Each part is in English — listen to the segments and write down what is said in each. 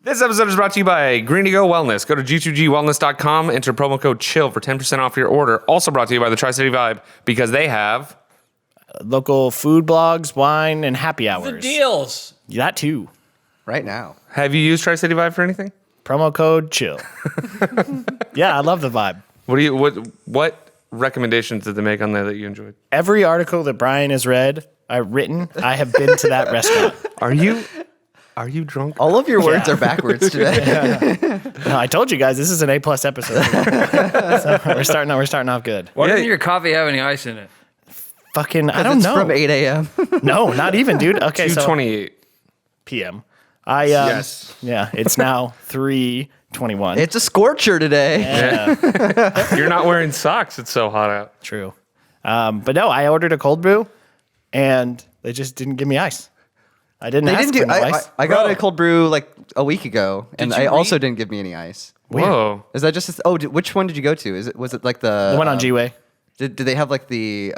This episode is brought to you by Green to Go Wellness. Go to g2gwellness.com, enter promo code CHILL for 10% off your order. Also brought to you by the Tri-City Vibe because they have local food blogs, wine, and happy hours. The deals. That too. Right now. Have you used Tri-City Vibe for anything? Promo code CHILL. Yeah, I love the vibe. What recommendations did they make on there that you enjoyed? Every article that Brian has written, I have been to that restaurant. Are you drunk? All of your words are backwards today. No, I told you guys this is an A+ episode. So we're starting off good. Why doesn't your coffee have any ice in it? Fucking, I don't It's know. from 8 a.m. No, not even, dude. Okay, so 2:28 p.m. Yes. Yeah, it's now 3:21. It's a scorcher today. Yeah, You're not wearing socks. It's so hot out. true. But no, I ordered a cold brew, and they just didn't give me ice. I didn't They ask didn't do. for no ice. I got Bro. a cold brew like a week ago, and Did I you also read- didn't give me any ice. Whoa. Is that just? Which one did you go to? Was it like the? The one on G-Way. Did they have like the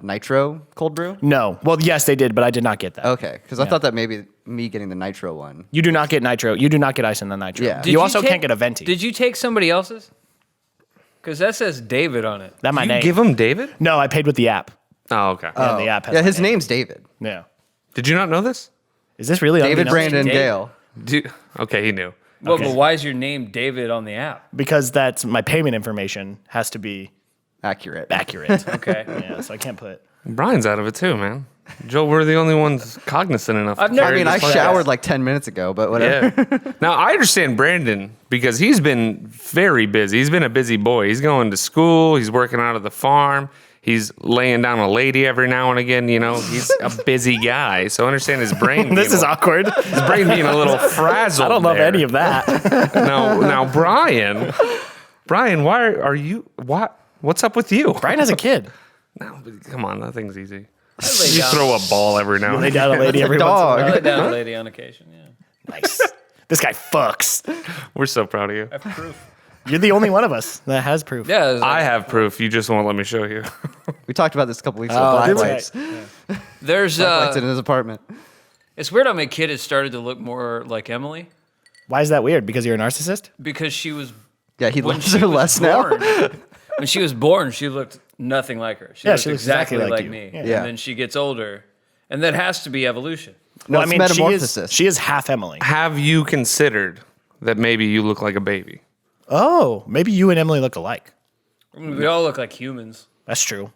nitro cold brew? No. Well, yes, they did, but I did not get that. Okay, because I thought that maybe me getting the nitro one. You do not get nitro. You do not get ice in the nitro. Yeah. You also can't get a venti. Did you take somebody else's? Because that says David on it. That my You name. give him David? No, I paid with the app. Oh, okay. And the app has Yeah, my his name. name's David. Yeah. Did you not know this? Is this really David, unbeknownst? Brandon, David. Gale. Okay, he knew. Well, Okay. but why is your name David on the app? Because that's my payment information has to be Accurate. accurate. Okay. Yeah, so I can't put. Brian's out of it too, man. Joe, we're the only ones cognizant enough. I've to never- I carry mean, I this podcast. showered like 10 minutes ago, but whatever. Yeah. Now I understand Brandon because he's been very busy. He's been a busy boy. He's going to school. He's working out of the farm. He's laying down a lady every now and again. You know, he's a busy guy. So I understand his brain. This is awkward. his brain being a little frazzled. I don't love there. any of that. Now, Brian, why are you? What's up with you? Brian has a kid. No, come on, nothing's easy. I lay You down- throw a ball every now and Lay then. down a lady every dog. I once lay down a lady on occasion, yeah. in a while. Nice. This guy fucks. We're so proud of you. I have proof. You're the only one of us that has proof. Yeah. it's like- I have proof. You just won't let me show you. We talked about this a couple weeks Oh, ago. Black that's lights. right. There's, Black lights in his apartment. it's weird how my kid has started to look more like Emily Why is that weird? Because you're a narcissist? because she was, Yeah, he when loves she her was less now. born, when she was born, she looked nothing like her. She Yeah, looked she looks exactly exactly like like you. me. Yeah. Yeah. And then she gets older. And that has to be evolution. No, Well, it's she metamorphosis. she is half Emily. Have you considered that maybe you look like a baby? Oh, maybe you and Emily look alike. I mean, we all look like humans. That's true.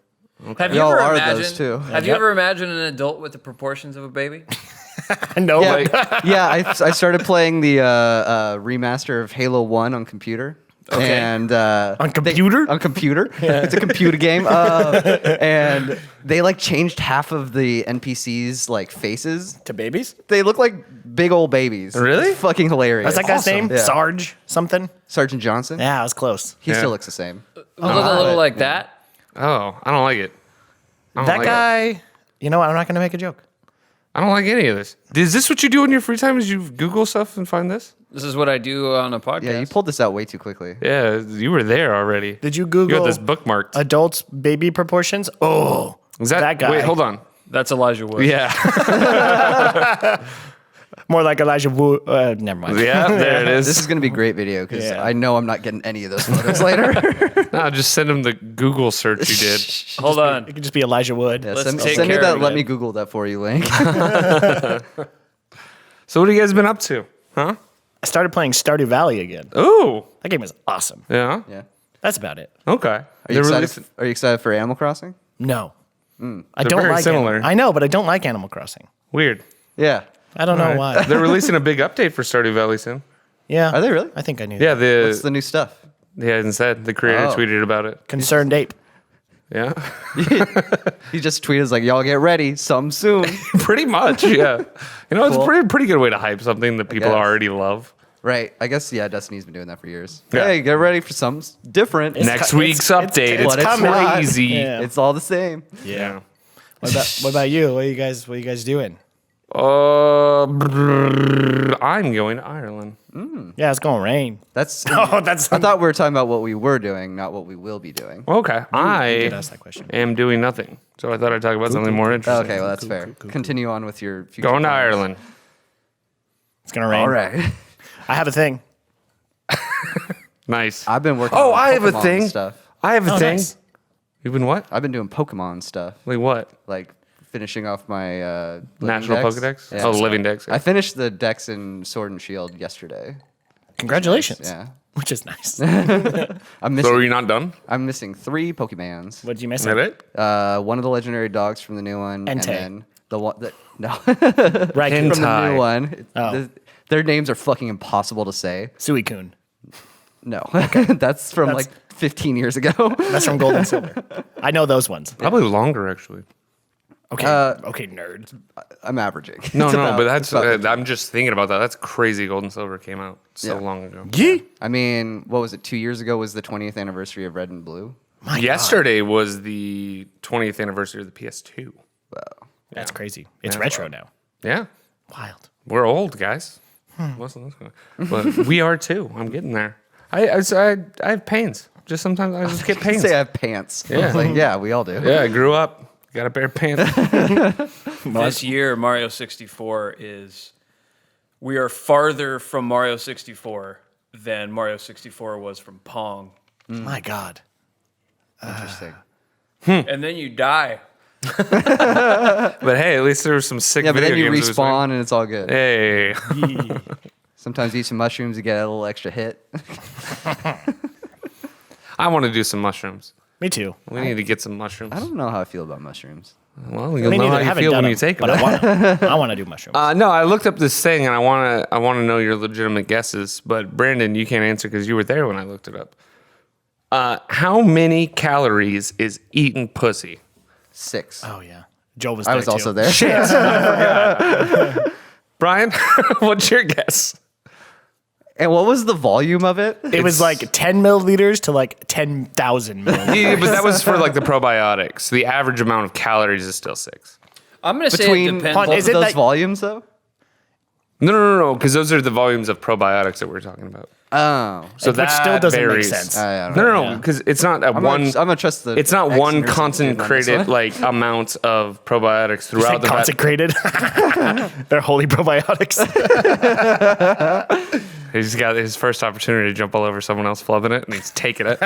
Have We you all ever are imagined? those, too. Have you Yep. ever imagined an adult with the proportions of a baby? No, Yeah, but yeah. I started playing the remaster of Halo 1 on computer. Okay. And On computer? on computer. It's a computer game. And they like changed half of the NPCs like faces. to babies? They look like big old babies. Really? It's fucking hilarious. What's that guy's name? Yeah. Sarge something? Sergeant Johnson. Yeah, I was close. He Yeah. still looks the same. Look a little like that. Oh, I don't like it. I don't That like it. guy, you know what? I'm not going to make a joke. I don't like any of this. Is this what you do in your free time? Is you Google stuff and find this? This is what I do on a podcast. Yeah, you pulled this out way too quickly. Yeah, you were there already. Did you You Google got this bookmarked. adults baby proportions? Oh, Is that guy. Wait, hold on. That's Elijah Wood. Yeah, more like Elijah Wood. Never mind. yeah, there it This is. is going to be a great video because Yeah. I know I'm not getting any of those photos later. No, just send him the Google search you did. Hold on. It could just be Elijah Wood. Yeah, Let's send take send me care that. of Let it. me Google that for you link. So what have you guys been up to? Huh? I started playing Stardew Valley again. Ooh, That game is awesome. yeah. Yeah. That's about it. Okay. Are you, They're excited, releasing- are you excited for Animal Crossing? No. I They're don't very like similar. I know, but I don't like Animal Crossing. Weird. Yeah. I don't know All right. why. They're releasing a big update for Stardew Valley soon. Yeah. Are they really? I think I knew Yeah, that. What's the new stuff? he hasn't said. The creator Oh. tweeted about it. Concerned ape. Yeah, He just tweeted like, "Y'all get ready, some soon." pretty much. Yeah, you know, it's Cool. a pretty good way to hype something that people guess. already love. Right. I guess yeah. Destiny's been doing that for years. Yeah. Hey, get ready for something different. Next co- week's it's- update. it's It's, coming. crazy. Yeah. It's all the same. Yeah. What about you? What are you guys doing? I'm going to Ireland. Yeah, it's gonna rain. That's. Oh, that's I thought we were talking about what we were doing, not what we will be doing. Okay, did I ask that question. am doing nothing. So I thought I'd talk about something more interesting. Okay, well that's fair. Continue on with your future Going to plans. Ireland. It's gonna rain. All right. I have a thing. Nice. I've been working Oh, on I have a Pokemon thing. stuff. I have a Oh, thing. nice. You've been what? I've been doing Pokemon stuff. Like what? Like finishing off my living National decks. Pokedex? Yeah. Oh, living decks. I finished the decks in Sword and Shield yesterday. Congratulations. Yeah. Which is nice. I'm So are missing. you not done? I'm missing 3 Pokemans. What did you miss? Is that it? One of the legendary dogs from the new one, Entei. and then the one that no Right. Hint- from the Entei. new one. Oh. Their names are fucking impossible to say. Suicune. No, that's from like 15 years ago. That's from Gold and Silver. I know those ones. Probably longer, actually. Okay. Okay, nerd. I'm averaging. No, It's no, about- but that's. it's about I'm just thinking about that. That's crazy. Gold and Silver came out so Yeah. long ago. Yeah. I mean, what was it? 2 years ago was the 20th anniversary of Red and Blue. My Yesterday was the 20th anniversary of the PS2. Wow. That's crazy. It's Yeah. retro now. Yeah, Wild. we're old guys. Wasn't this going? But we are too. I'm getting there. I have pains. Just sometimes I just get pains. Say I have pants. Yeah. It's like, yeah, we all do. Yeah, I grew up. Got a pair of pants. This year, Mario 64 is. We are farther from Mario 64 than Mario 64 was from Pong. My God. Interesting. And then you die. But hey, at least there were some sick Yeah, but video then you games. this week. respawn and it's all good. Hey. Sometimes you eat some mushrooms, you get a little extra hit. I want to do some mushrooms. Me too. We need to get some mushrooms. I don't know how I feel about mushrooms. Well, you'll Me know neither. how I you haven't feel done when you them, take but them. I want to do mushrooms. No, I looked up this thing and I want to know your legitimate guesses. But Brandon, you can't answer because you were there when I looked it up. How many calories is eating pussy? 6. Oh yeah. Joe was. I there was too. also there. Brian, what's your guess? And what was the volume of it? It was like 10 milliliters to like 10,000 milliliters. Yeah, but that was for like the probiotics. The average amount of calories is still 6. I'm going to say it Between depends. both is of it those that- volumes, though? No, because those are the volumes of probiotics that we're talking about. Oh. So Which that still doesn't varies. make sense. I don't know. No, because it's not a I'm one. gonna trust the. It's not one ex-nursing student on this concentrated one. like amount of probiotics Is throughout it the. consecrated? They're holy probiotics. He's got his first opportunity to jump all over someone else flubbing it, and he's taking it.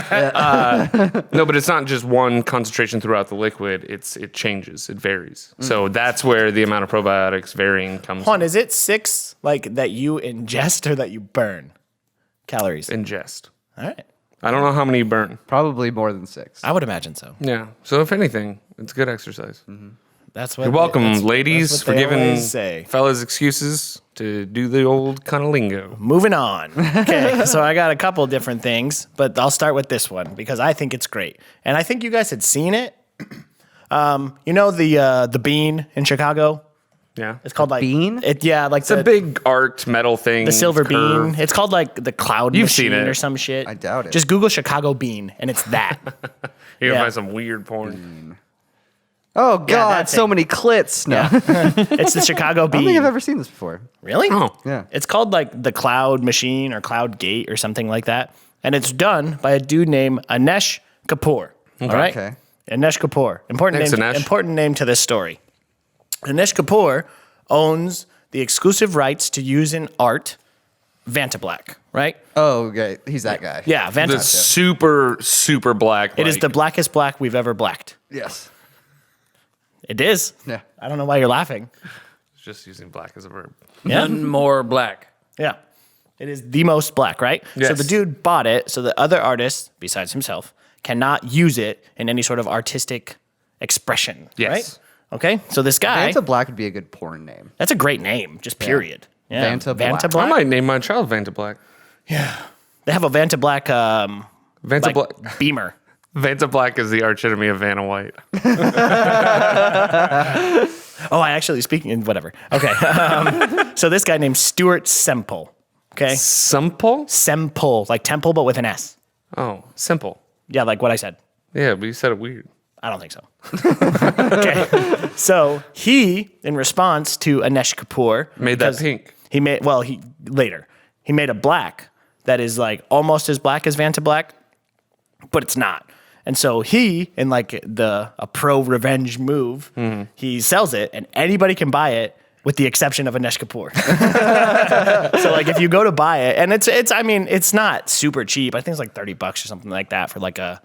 No, but it's not just one concentration throughout the liquid. It changes. It varies. So that's where the amount of probiotics varying comes. Hold on, is it 6 like that you ingest or that you burn calories? Ingest. All right. I don't know how many you burn. Probably more than 6. I would imagine so. Yeah. So if anything, it's good exercise. That's what. You're welcome, that's ladies, what for they giving always say. fellas excuses to do the old kind of lingo. Moving on. Okay, so I got a couple different things, but I'll start with this one because I think it's great, and I think you guys had seen it. You know the bean in Chicago. Yeah. It's called like bean? Yeah, like It's a big art metal thing. the silver It's curved. bean. It's called like the cloud You've machine seen it. or some shit. I doubt it. Just Google Chicago bean, and it's that. You're Yeah. gonna find some weird porn. Oh, God. that So thing. many clits. No. It's the Chicago I don't think bean. I've ever seen this before. Really? Oh. Yeah. It's called like the Cloud Machine or Cloud Gate or something like that. And it's done by a dude named Anesh Kapoor. All right? Okay. Anesh Kapoor. Thanks, Anesh. Important name to this story. Anesh Kapoor owns the exclusive rights to use in art Vantablack, right? Oh, okay. He's that guy. Yeah, The Vantablack. super black. It is the blackest black we've ever blacked. Yes. It is. Yeah. I don't know why you're laughing. Just using black as a verb. Yeah. None more black. Yeah. It is the most black, right? So Yes. the dude bought it so that other artists, besides himself, cannot use it in any sort of artistic expression, Yes. right? Okay? So this guy, Vanta Black would be a good porn name. that's a great name, just period. Yeah. Vanta Black. I Black. might name my child Vanta Black. They have a Vanta Black Vanta like, Black. Beamer. Vanta Black is the arch enemy of Vanna White. Oh, I actually, speaking, whatever. Okay. So this guy named Stuart Semple. Okay? Simple? Semple, like temple, but with an S. Oh, simple. Yeah, like what I said. Yeah, but you said it weird. I don't think so. Okay. So he, in response to Anesh Kapoor, Made that because pink. He made he made a black that is like almost as black as Vanta Black, but it's not. And so he, in like a pro revenge move, he sells it, and anybody can buy it with the exception of Anish Kapoor. So like if you go to buy it, and it's not super cheap. I think it's like $30 or something like that for like a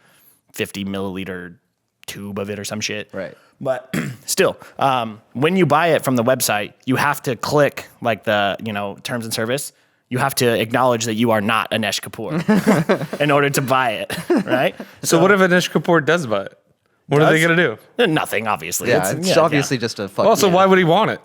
50 milliliter tube of it or some shit. Right. But still, when you buy it from the website, you have to click like the, terms and service. You have to acknowledge that you are not Anish Kapoor in order to buy it, right? So what if Anish Kapoor does buy it? What are they going to do? Nothing, obviously. Yeah, it's obviously just a fuck. Also, you. why would he want it?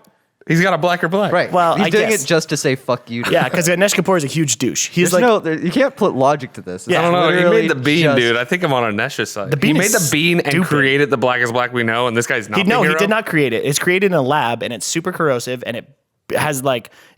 He's got a black or black. Right. Well, he's I doing guess. it just to say fuck you. Yeah, because Anish Kapoor is a huge douche. He's You can't put logic to this. Yeah. I don't know. He Literally made the bean, just- dude. I think I'm on Anesh's side. The bean he made is the bean and stupid. created the blackest black we know, and this guy's not the he hero? did not create it. It's created in a lab, and it's super corrosive, and it has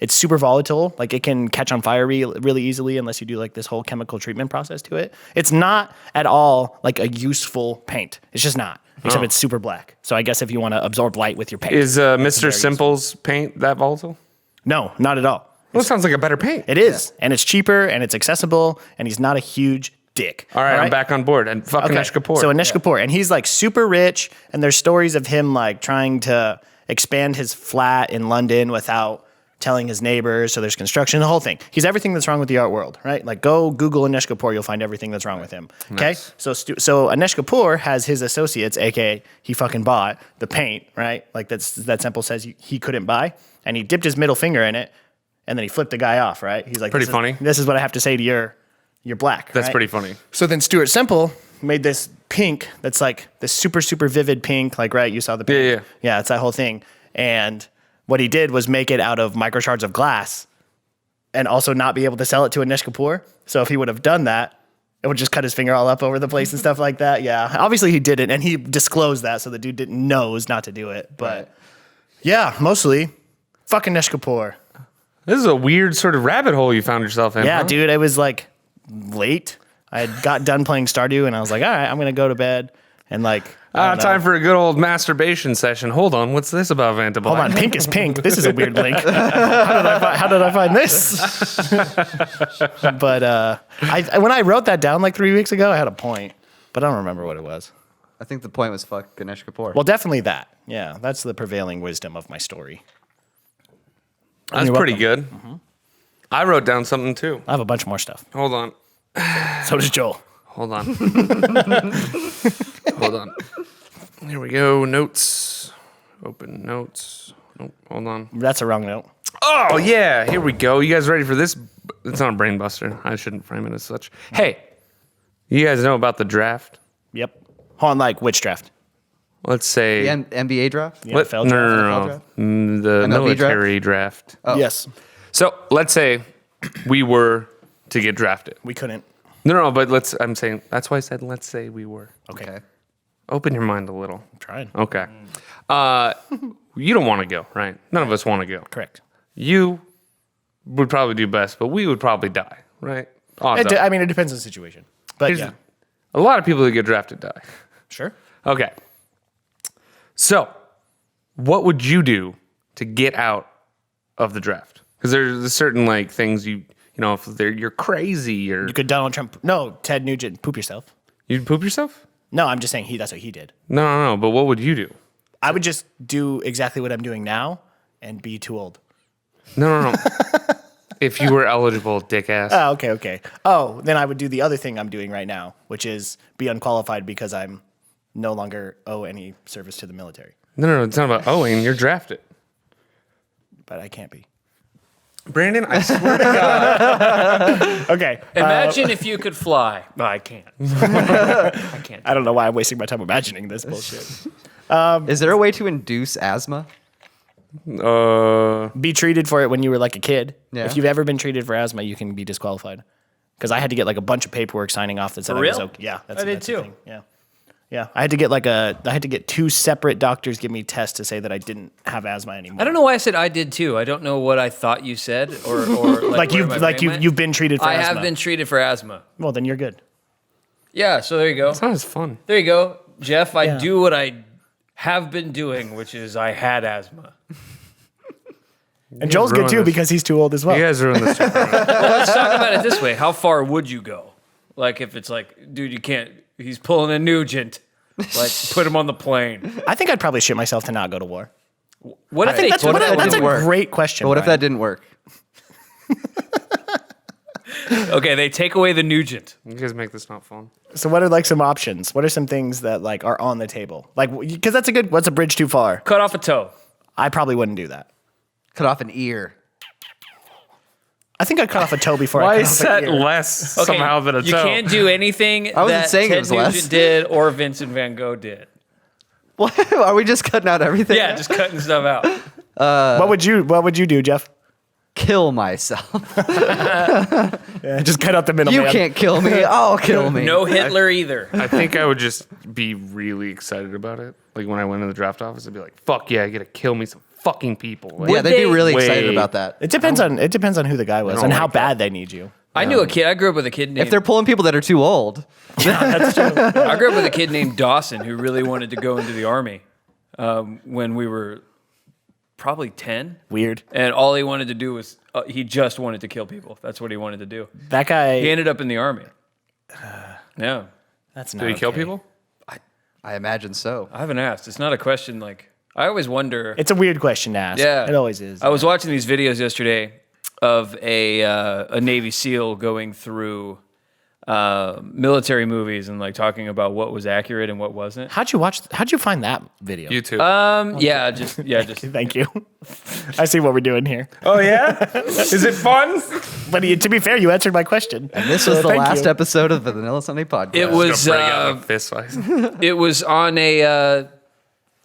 it's super volatile. Like it can catch on fire really easily unless you do like this whole chemical treatment process to it. It's not at all like a useful paint. It's just not. Except it's super black. So I guess if you want to absorb light with your paint. Is Mr. Simple's paint that volatile? No, not at all. Well, it sounds like a better paint. It is. And it's cheaper and it's accessible and he's not a huge dick. All right, I'm back on board. And fuck Anish Kapoor. So Anish Kapoor, and he's like super rich, and there's stories of him like trying to expand his flat in London without telling his neighbors. So there's construction, the whole thing. He's everything that's wrong with the art world, right? Like go Google Anish Kapoor, you'll find everything that's wrong with him. Okay, Nice. so Anish Kapoor has his associates, aka he fucking bought the paint, right? Like that Simple says he couldn't buy, and he dipped his middle finger in it, and then he flipped the guy off, right? He's like, Pretty funny. This is what I have to say to your black. That's right? pretty funny. So then Stuart Semple made this pink that's like this super, super vivid pink, like, right, you saw the pink. Yeah. Yeah, it's that whole thing. And what he did was make it out of microshards of glass and also not be able to sell it to Anish Kapoor. So if he would have done that, it would just cut his finger all up over the place and stuff like that. Yeah, obviously he didn't, and he disclosed that, so the dude knows not to do it. But yeah, mostly, fuck Anish Kapoor. This is a weird sort of rabbit hole you found yourself in. Yeah, huh? dude, it was like late. I had got done playing Stardew, and I was like, all right, I'm gonna go to bed. And like, I don't know. Time for a good old masturbation session. Hold on, what's this about Vanta Black? Hold on, pink is pink. This is a weird link. How did I find this? But when I wrote that down like 3 weeks ago, I had a point, but I don't remember what it was. I think the point was fuck Ganesh Kapoor. Well, definitely that. Yeah, that's the prevailing wisdom of my story. That's You're pretty welcome. good. I wrote down something too. I have a bunch more stuff. Hold on. So does Joel. Hold on. Hold on. Here we go. Notes. Open notes. Nope. Hold on. That's a wrong note. Oh, yeah. Here we go. You guys ready for this? It's not a brain buster. I shouldn't frame it as such. Hey, you guys know about the draft? Yep. Hold on, like which draft? Let's say. The NBA draft? The NFL draft? No. draft? The MLB military draft. Oh. Yes. So let's say we were to get drafted. We couldn't. No, but I'm saying, that's why I said, let's say we were. Okay. Open your mind a little. I'm trying. Okay. You don't want to go, right? None of us want to go. Correct. You would probably do best, but we would probably die, right? Odds are. I mean, it depends on the situation. But Here's yeah. A lot of people that get drafted die. Sure. Okay. So, what would you do to get out of the draft? Because there's certain like things you know, if you're crazy or You could Donald Trump. No, Ted Nugent, poop yourself. you'd poop yourself. No, I'm just saying that's what he did. No. But what would you do? I would just do exactly what I'm doing now and be too old. No. If you were eligible, dick ass. Oh, okay. Oh, then I would do the other thing I'm doing right now, which is be unqualified because I'm no longer owe any service to the military. No. It's not about owing. You're drafted. But I can't be. Brandon, I swear to God. Okay. Imagine if you could fly. No, I can't. I can't. I don't know why I'm wasting my time imagining this bullshit. Is there a way to induce asthma? Be treated for it when you were like a kid. Yeah. If you've ever been treated for asthma, you can be disqualified. Because I had to get like a bunch of paperwork signing off that said For I was real? okay. Yeah, I did that's the too. thing. Yeah. I had to get 2 separate doctors give me tests to say that I didn't have asthma anymore. I don't know why I said I did too. I don't know what I thought you said, or like you've been treated for I asthma. have been treated for asthma. Well, then you're good. Yeah, so there you go. It's not as fun. There you go, Jeff. I Yeah. do what I have been doing, which is I had asthma. And Joel's good ruined too this. because he's too old as well. You guys ruined this. Well, let's talk about it this way. How far would you go? Like if it's like, dude, you can't. He's pulling a Nugent. Like put him on the plane. I think I'd probably shit myself to not go to war. What I if think they that's, took that's a didn't work? great question. But what if Brian. that didn't work? Okay, they take away the Nugent. You guys make this not fun. So what are like some options? What are some things that like are on the table? Like, because that's a good. What's a bridge too far? Cut off a toe. I probably wouldn't do that. Cut off an ear. I think I cut off a toe before I Why cut is off that an ear. less Okay, somehow than a toe? you can't do anything I wasn't that saying it Ted was less. Nugent did or Vincent Van Gogh did. What? Are we just cutting out everything? Yeah, just cutting stuff out. What would you do, Jeff? Kill myself. Yeah, just cut out the middle. You man. can't kill me. I'll kill me. No Hitler either. I think I would just be really excited about it. Like when I went in the draft office, I'd be like, "Fuck yeah, I get to kill me some fucking people." Like, Yeah, they'd be really Wait. excited about that. It depends on who the guy was don't and how like that. bad they need you. I knew a kid. I grew up with a kid named. If they're pulling people that are too old, I grew up with a kid named Dawson who really wanted to go into the army when we were probably 10. Weird. And all he wanted to do was he just wanted to kill people. That's what he wanted to do. That guy. He ended up in the army. Yeah, That's not. Did he kill okay. people? I imagine so. I haven't asked. It's not a question like I always wonder. It's a weird question to ask. Yeah, It always is. I was watching these videos yesterday of a Navy SEAL going through military movies and like talking about what was accurate and what wasn't. How'd you find that video? YouTube. Just Thank you. I see what we're doing here. Oh yeah, is it fun? But to be fair, you answered my question. And this was the thank last you. episode of the Vanilla Sunday podcast. it was Break out a fist fight. it was on a.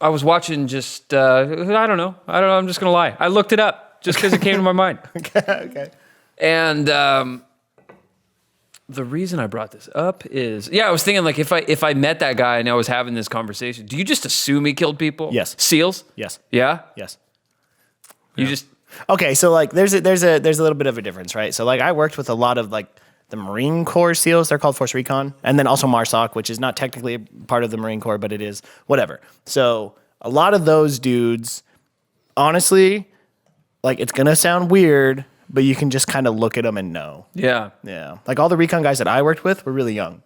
I was watching just I don't know. I'm just gonna lie. I looked it up just because it came to my mind. Okay. And the reason I brought this up is, I was thinking like if I met that guy and I was having this conversation, do you just assume he killed people? Yes. SEALs? Yes. Yeah. Yes. You just Okay, so like there's a little bit of a difference, right? So like I worked with a lot of like the Marine Corps SEALs, they're called Force Recon, and then also MARSOC, which is not technically a part of the Marine Corps, but it is whatever. So a lot of those dudes, honestly, like it's gonna sound weird, but you can just kind of look at them and know. yeah. Yeah, like all the recon guys that I worked with were really young.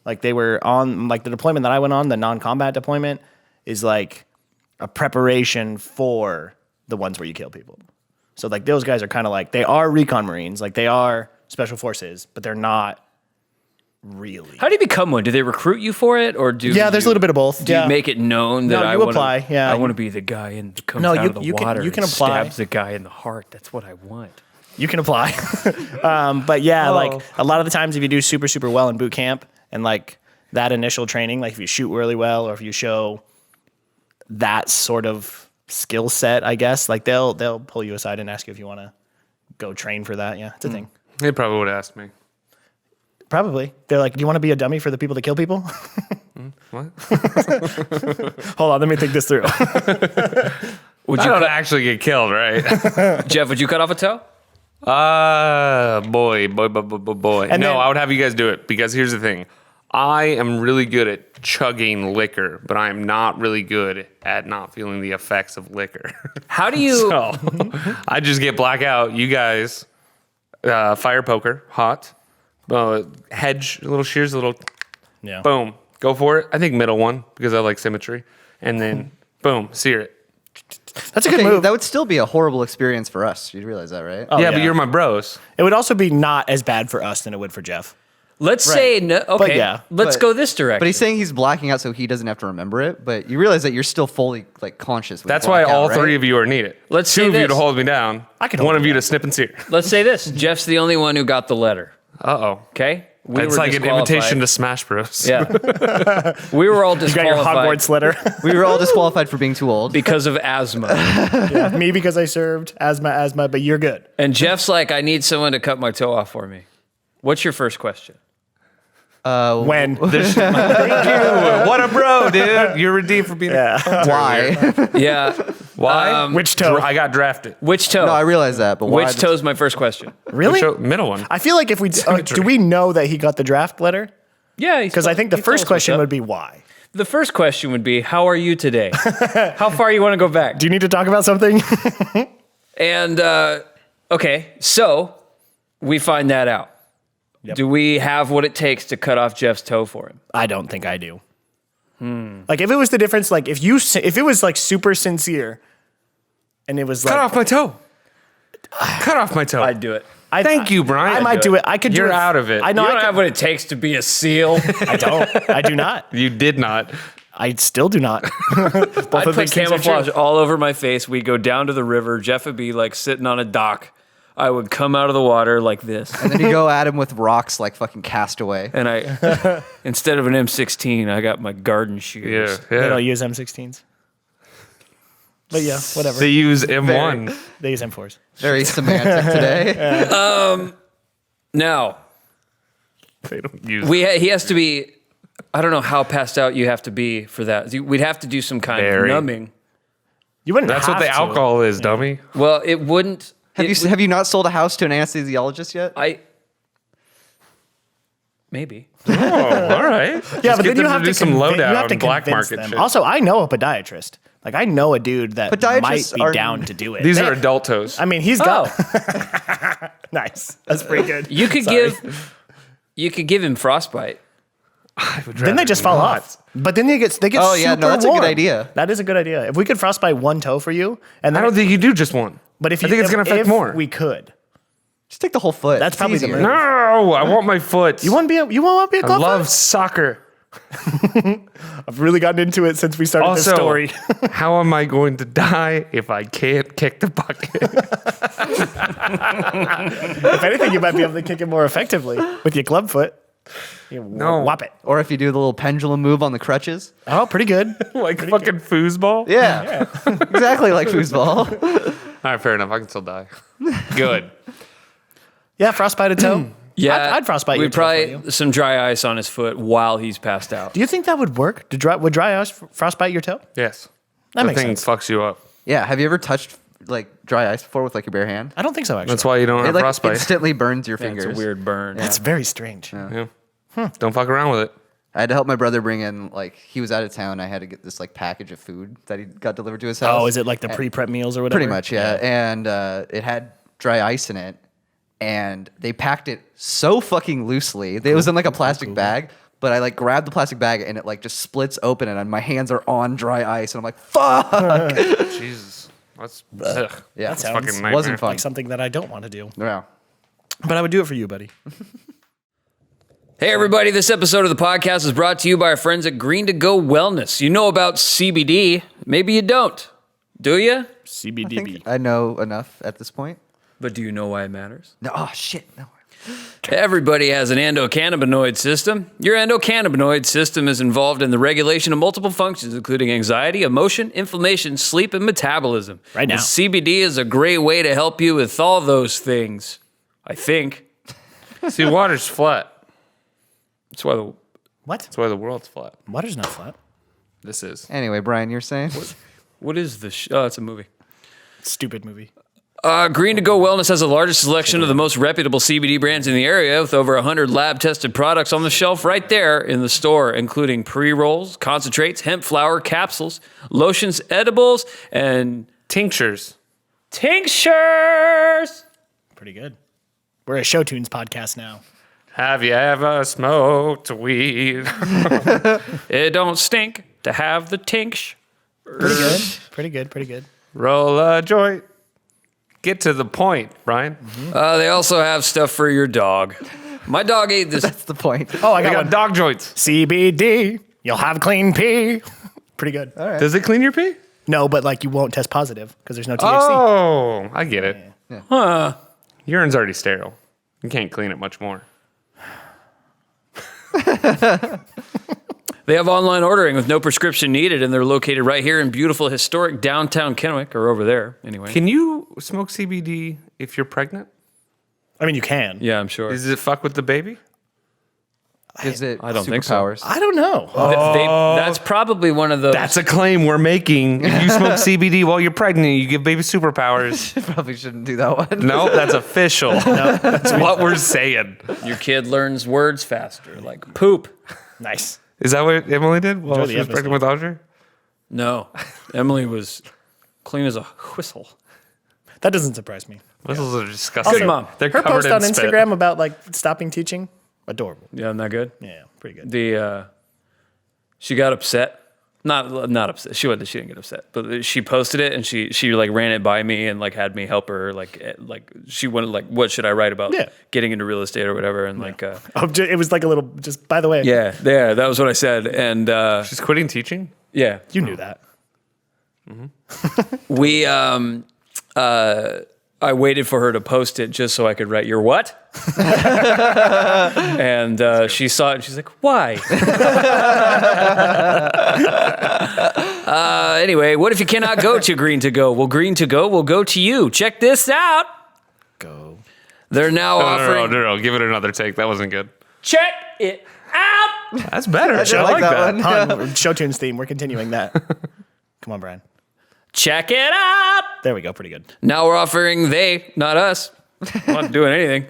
Like they were on like the deployment that I went on, the non-combat deployment, is like a preparation for the ones where you kill people. So like those guys are kind of like they are recon Marines, like they are special forces, but they're not really. How do you become one? Do they recruit you for it, or do Yeah, there's a little bit of both. Do you make it known that No, I you want apply, yeah. I want to be the guy in that comes No, out you- of the you can- water you can and apply. stabs the guy in the heart. That's what I want. You can apply. But yeah, like a lot of the times if you do super, super well in boot camp and like that initial training, like if you shoot really well or if you show that sort of skill set, I guess, like they'll pull you aside and ask you if you want to go train for that. Yeah, it's a thing. They probably would ask me. Probably. They're like, do you want to be a dummy for the people that kill people? What? Hold on, let me think this through. Would I you, don't actually get killed, right? Jeff? Would you cut off a toe? Boy. And No, then- I would have you guys do it because here's the thing. I am really good at chugging liquor, but I am not really good at not feeling the effects of liquor. How do you? So I just get blackout. You guys, fire poker, hot, hedge, little shears, little Yeah. boom, go for it. I think middle one because I like symmetry, and then boom, sear it. That's a good Okay, move. that would still be a horrible experience for us. You realize that, right? Oh, yeah, yeah. but you're my bros. It would also be not as bad for us than it would for Jeff. Let's say no. Okay, yeah, let's but- go this direction. But he's saying he's blacking out so he doesn't have to remember it. But you realize that you're still fully like conscious. When That's you why black all out, right? three of you are needed. Let's two say of you to this. hold me down. I can one hold of you you down. to snip and sear. Let's say this. Jeff's the only one who got the letter. Okay, we It's were like an disqualified. invitation to Smash Bros. Yeah, we were all You got your disqualified Hogwarts letter. We were all disqualified for being too old. because of asthma. Me because I served asthma, but you're good. And Jeff's like, I need someone to cut my toe off for me. What's your first question? When? What a bro, dude. You're redeemed for being Why? Yeah, Why? Which toe? I got drafted. which toe? No, I realize that, but why? which toe's my first question? Really? Middle one. I feel like if we do we know that he got the draft letter? Yeah, Because I think the first question would be why. The first question would be, how are you today? How far you want to go back? Do you need to talk about something? And okay, so we find that out. Yep. Do we have what it takes to cut off Jeff's toe for him? I don't think I do. Like if it was the difference, like if it was like super sincere, and it was Cut like off my toe. Cut off my toe. I'd do it. Thank you, Brian. I might do it. I could do it. You're out of it. I know. You I don't could- have what it takes to be a SEAL. I don't. I do not. You did not. I still do not. Both I'd of put these things are camouflage true. all over my face. We'd go down to the river. Jeff would be like sitting on a dock. I would come out of the water like this. And then you go at him with rocks like fucking Castaway. And I, instead of an M16, I got my garden Yeah. shears. They yeah. don't use M16s. But yeah, whatever. They use M1. They use M4s. Very semantic today. Now, They don't use he has to be, I don't know how passed out you have to be for that. We'd have to do some kind Very. of numbing. You wouldn't. That's what the have to. alcohol is, dummy. Well, it wouldn't. Have you not sold a house to an anesthesiologist yet? Maybe. Oh, all right. Yeah, Just but get then you them have do to some you lowdown have to on black convince market them. shit. Also, I know a podiatrist. Like I know a dude that Podiatrists might be are- down to do it. These They- are adult toes. I mean, he's Oh, got nice. That's pretty good. you could Sorry. give him frostbite. I would Then they rather just fall not. off. But then they get Oh, yeah, no, super that's a good warm. idea. That is a good idea. If we could frostbite one toe for you, and I then don't think you do just one. but if you, I think it's going to affect if more. we could. Just take the whole foot. That's It's probably the easier. move. No, I want my foot. You want to be? You want to be a I club? love soccer. I've really gotten into it since we started this Also, story. how am I going to die if I can't kick the bucket? If anything, you might be able to kick it more effectively with your club foot. You No. whop it. Or if you do the little pendulum move on the crutches. Oh, pretty good. Like fucking foosball? Yeah. Exactly like foosball. All right, fair enough. I can still die. Good. Yeah, frostbite a toe. Yeah, I'd frostbite your We'd toe for probably you. some dry ice on his foot while he's passed out. Do you think that would work? Would dry ice frostbite your toe? Yes. That The makes thing sense. fucks you up. Yeah. Have you ever touched like dry ice before with like your bare hand? I don't think so. Actually, That's why you don't It have like frostbite. instantly burns your It's fingers. a weird burn. That's very strange. Yeah. Don't fuck around with it. I had to help my brother bring in like he was out of town. I had to get this like package of food that he got delivered to his house. Oh, is it like the pre-prep meals or whatever? Pretty much, yeah. And it had dry ice in it, and they packed it so fucking loosely. It was in like a plastic bag, but I like grabbed the plastic bag and it like just splits open, and my hands are on dry ice, and I'm like, fuck. Jesus. That's ugh. Yeah, That sounds fucking nightmare. wasn't fun. like something that I don't want to do. Yeah. But I would do it for you, buddy. Hey, everybody, this episode of the podcast is brought to you by our friends at Green to Go Wellness. You know about CBD. Maybe you don't. Do you? CBDB. I know enough at this point. But do you know why it matters? No, oh shit, no. Everybody has an endocannabinoid system. Your endocannabinoid system is involved in the regulation of multiple functions, including anxiety, emotion, inflammation, sleep, and metabolism. Right now. And CBD is a great way to help you with all those things, I think. See, water's flat. That's why the What? That's why the world's flat. Water's not flat. This is. Anyway, Brian, you're saying? what is this? Oh, it's a movie. Stupid movie. Green to Go Wellness has the largest selection of the most reputable CBD brands in the area, with over 100 lab-tested products on the shelf right there in the store, including pre-rolls, concentrates, hemp flower capsules, lotions, edibles, and Tinctures. tinctures. Pretty good. We're a Show Tunes podcast now. Have you ever smoked weed? It don't stink to have the tinct. Pretty good. Pretty good. Pretty good. Roll a joint. Get to the point, Brian. They also have stuff for your dog. My dog ate this. That's the point. Oh, I They got got one. dog joints. CBD. You'll have clean pee. Pretty good. Does it clean your pee? No, but like you won't test positive because there's no THC. Oh, I get it. Huh. Urine's already sterile. You can't clean it much more. They have online ordering with no prescription needed, and they're located right here in beautiful, historic downtown Kennewick, or over there, anyway. Can you smoke CBD if you're pregnant? I mean, you can. Yeah, I'm sure. Does it fuck with the baby? Is it I don't think so. superpowers? I don't know. That's probably one of those. That's a claim we're making. If you smoke CBD while you're pregnant, you give baby superpowers. Probably shouldn't do that one. No, that's official. That's what we're saying. Your kid learns words faster, like poop. Nice. Is that what Emily did while Enjoy she the was pregnant with Audrey? No, Emily was clean as a whistle. That doesn't surprise me. Whistles are disgusting. Good mom. They're Her covered post in on spit. Instagram about like stopping teaching, adorable. Yeah, isn't that good? Yeah, pretty good. She got upset Not upset. She didn't get upset, but she posted it and she like ran it by me and like had me help her. Like she wanted like, what should I write about getting into real estate or whatever? And it was like a little, just by the way. yeah, that was what I said. And She's quitting teaching? yeah, You knew that. we I waited for her to post it just so I could write your what? And she saw it and she's like, why? Anyway, what if you cannot go to Green to Go? Well, Green to Go will go to you. Check this out. Go. They're now offering. No. Give it another take. That wasn't good. Check it out. That's better. I did like like that. that one. Han, show tunes theme. We're continuing that. Come on, Brian. Check it out. There we go. Pretty good. Now we're offering not us. I'm not doing anything.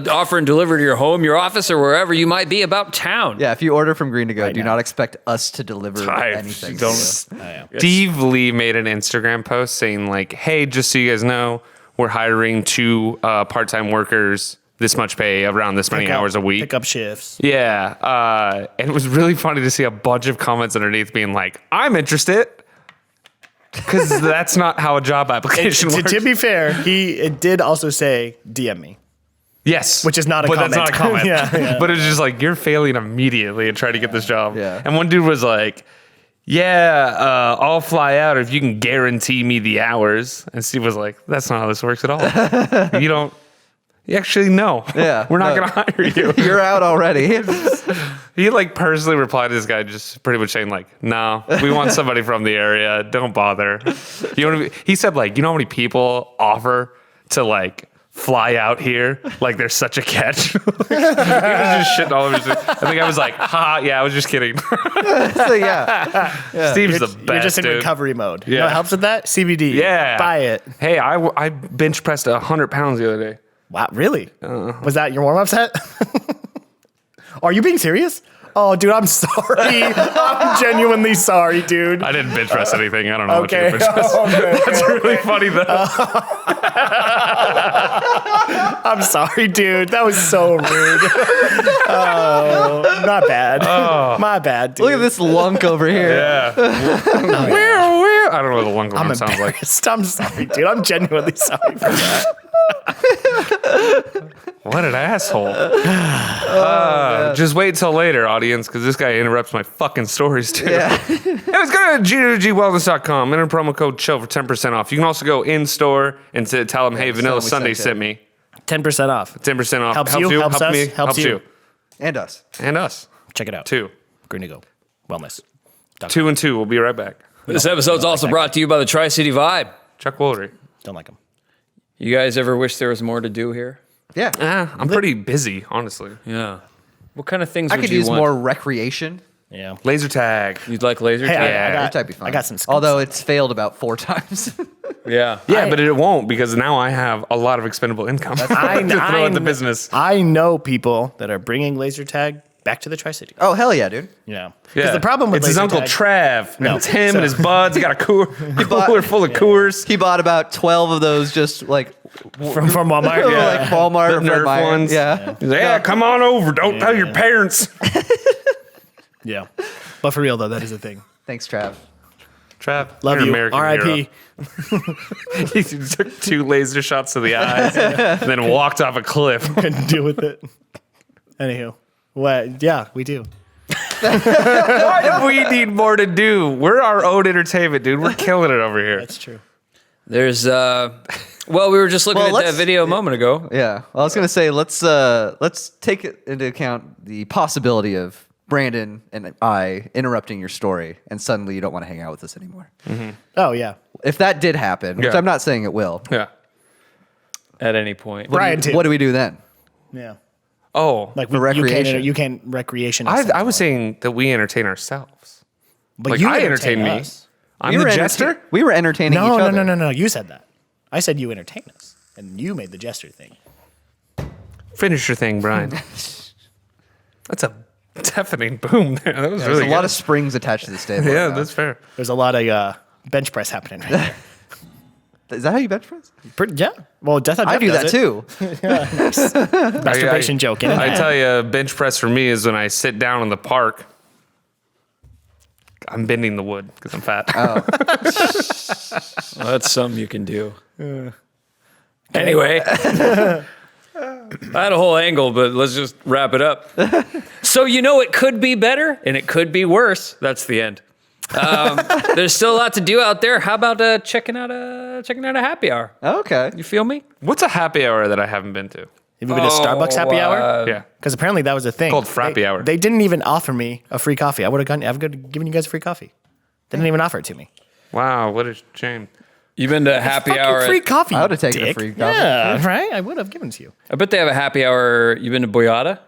Offer and deliver to your home, your office, or wherever you might be about town. Yeah, if you order from Green to Go, Right do now. not expect us to deliver anything. Don't. Steve Lee made an Instagram post saying like, "Hey, just so you guys know, we're hiring 2 part-time workers, this much pay, around this many hours a week." Pick up shifts. Yeah, and it was really funny to see a bunch of comments underneath being like, "I'm interested," because that's not how a job application works. To be fair, it did also say DM me. Yes, Which is not a but comment. that's not a comment. Yeah. But it's just like you're failing immediately and try to get this job. Yeah. And one dude was like, "Yeah, I'll fly out if you can guarantee me the hours." And Steve was like, "That's not how this works at all. You actually no. Yeah, we're not no. gonna hire you." You're out already. He like personally replied to this guy, just pretty much saying like, "No, we want somebody from the area. Don't bother." He said like, "You know how many people offer to like fly out here? Like there's such a catch." He was just shitting all over his. And the guy was like, "Ha, yeah, I was just kidding." So yeah. Steve's the best. You're just in dude. recovery mode. Yeah. You know what helps with that? CBD. Yeah, Buy it. Hey, I bench pressed 100 pounds the other day. Wow, really? Was that your warm-up set? Are you being serious? Oh, dude, I'm sorry. I'm genuinely sorry, dude. I didn't bench press anything. I don't know Okay. what you bench press. Okay. That's really funny though. I'm sorry, dude. That was so rude. Oh, not bad. My bad, dude. Look at this lunk over here. Yeah. Where? I don't know what the lung I'm sounds like. embarrassed. I'm sorry, dude. I'm genuinely sorry for that. What an asshole. Just wait till later, audience, because this guy interrupts my fucking stories too. Yeah. Anyways, go to g2gwellness.com, enter promo code CHILL for 10% off. You can also go in store and tell them, hey, Vanilla we Sunday sent sent me 10% off. 10% off. Helps you, helps us, me, helps you. And us. And us. Check it out. 2. Green to Go. Wellness. 2 and 2. We'll be right back. This episode's also brought to you by the Tri-City Vibe. Chuck Woolery. Don't like them. You guys ever wish there was more to do here? Yeah. I'm pretty busy, honestly. Yeah. What kind of things I would could you use want? more recreation. Yeah. Laser tag. You'd like laser Hey, tag? Yeah, That'd be fun. I got some scoops. Although it's failed about 4 times. Yeah. Yeah, but it won't because now I have a lot of expendable income to throw at the business. I know people that are bringing laser tag back to the Tri-City. Oh, hell yeah, dude. Yeah. Because the problem with it's his laser uncle tag, Trav. And No. it's him and his buds. He got a bought- cooler full of Coors. He bought about 12 of those just like from Walmart. like Walmart or The Fred Nerf Meyer. ones. Yeah. He's like, yeah, come on over. Don't tell your parents. Yeah. But for real though, that is a thing. Thanks, Trav. Trav, Love you're an you. American R.I.P. hero. He took 2 laser shots to the eyes and then walked off a cliff. Couldn't deal with it. Anywho. What? Yeah, we do. Why do we need more to do? We're our own entertainment, dude. We're killing it over here. That's true. There's, well, we were just looking Well, at that let's- video a moment ago. Yeah. Well, I was gonna say let's take it into account the possibility of Brandon and I interrupting your story, and suddenly you don't want to hang out with us anymore. Oh yeah. If that did happen, which Yeah. I'm not saying it will, Yeah. At any point. Brian too. what do we do then? Yeah. Oh, Like For recreation. You can't recreation. I was saying that we entertain ourselves. but Like, you I entertain me. us. I'm We the were jester. We were entertaining No, each no, other. no. You said that. I said you entertain us, and you made the jester thing. Finish your thing, Brian. That's a deafening boom there. That was There's really a lot good. of springs attached to this table. Yeah, right now. that's fair. There's a lot of bench press happening right there. Is that how you bench press? Yeah. Well, that's how I Jeff do does that it. too. Masturbation joke. In I tell you, bench press for me is when I sit down in the park. I'm bending the wood because I'm fat. Well, that's something you can do. Anyway, I had a whole angle, but let's just wrap it up. So it could be better and it could be worse. That's the end. There's still a lot to do out there. How about checking out a happy hour? Okay. You feel me? What's a happy hour that I haven't been to? Have you been to Starbucks happy hour? Yeah. Because apparently that was a thing. Called Frappy Hour. They didn't even offer me a free coffee. I would have given you guys free coffee. They didn't even offer it to me. Wow, what a shame. You've been to happy Fucking hour. free coffee. I would have taken a dick. free coffee. Yeah, right. I would have given it to you. I bet they have a happy hour. You've been to Boyata?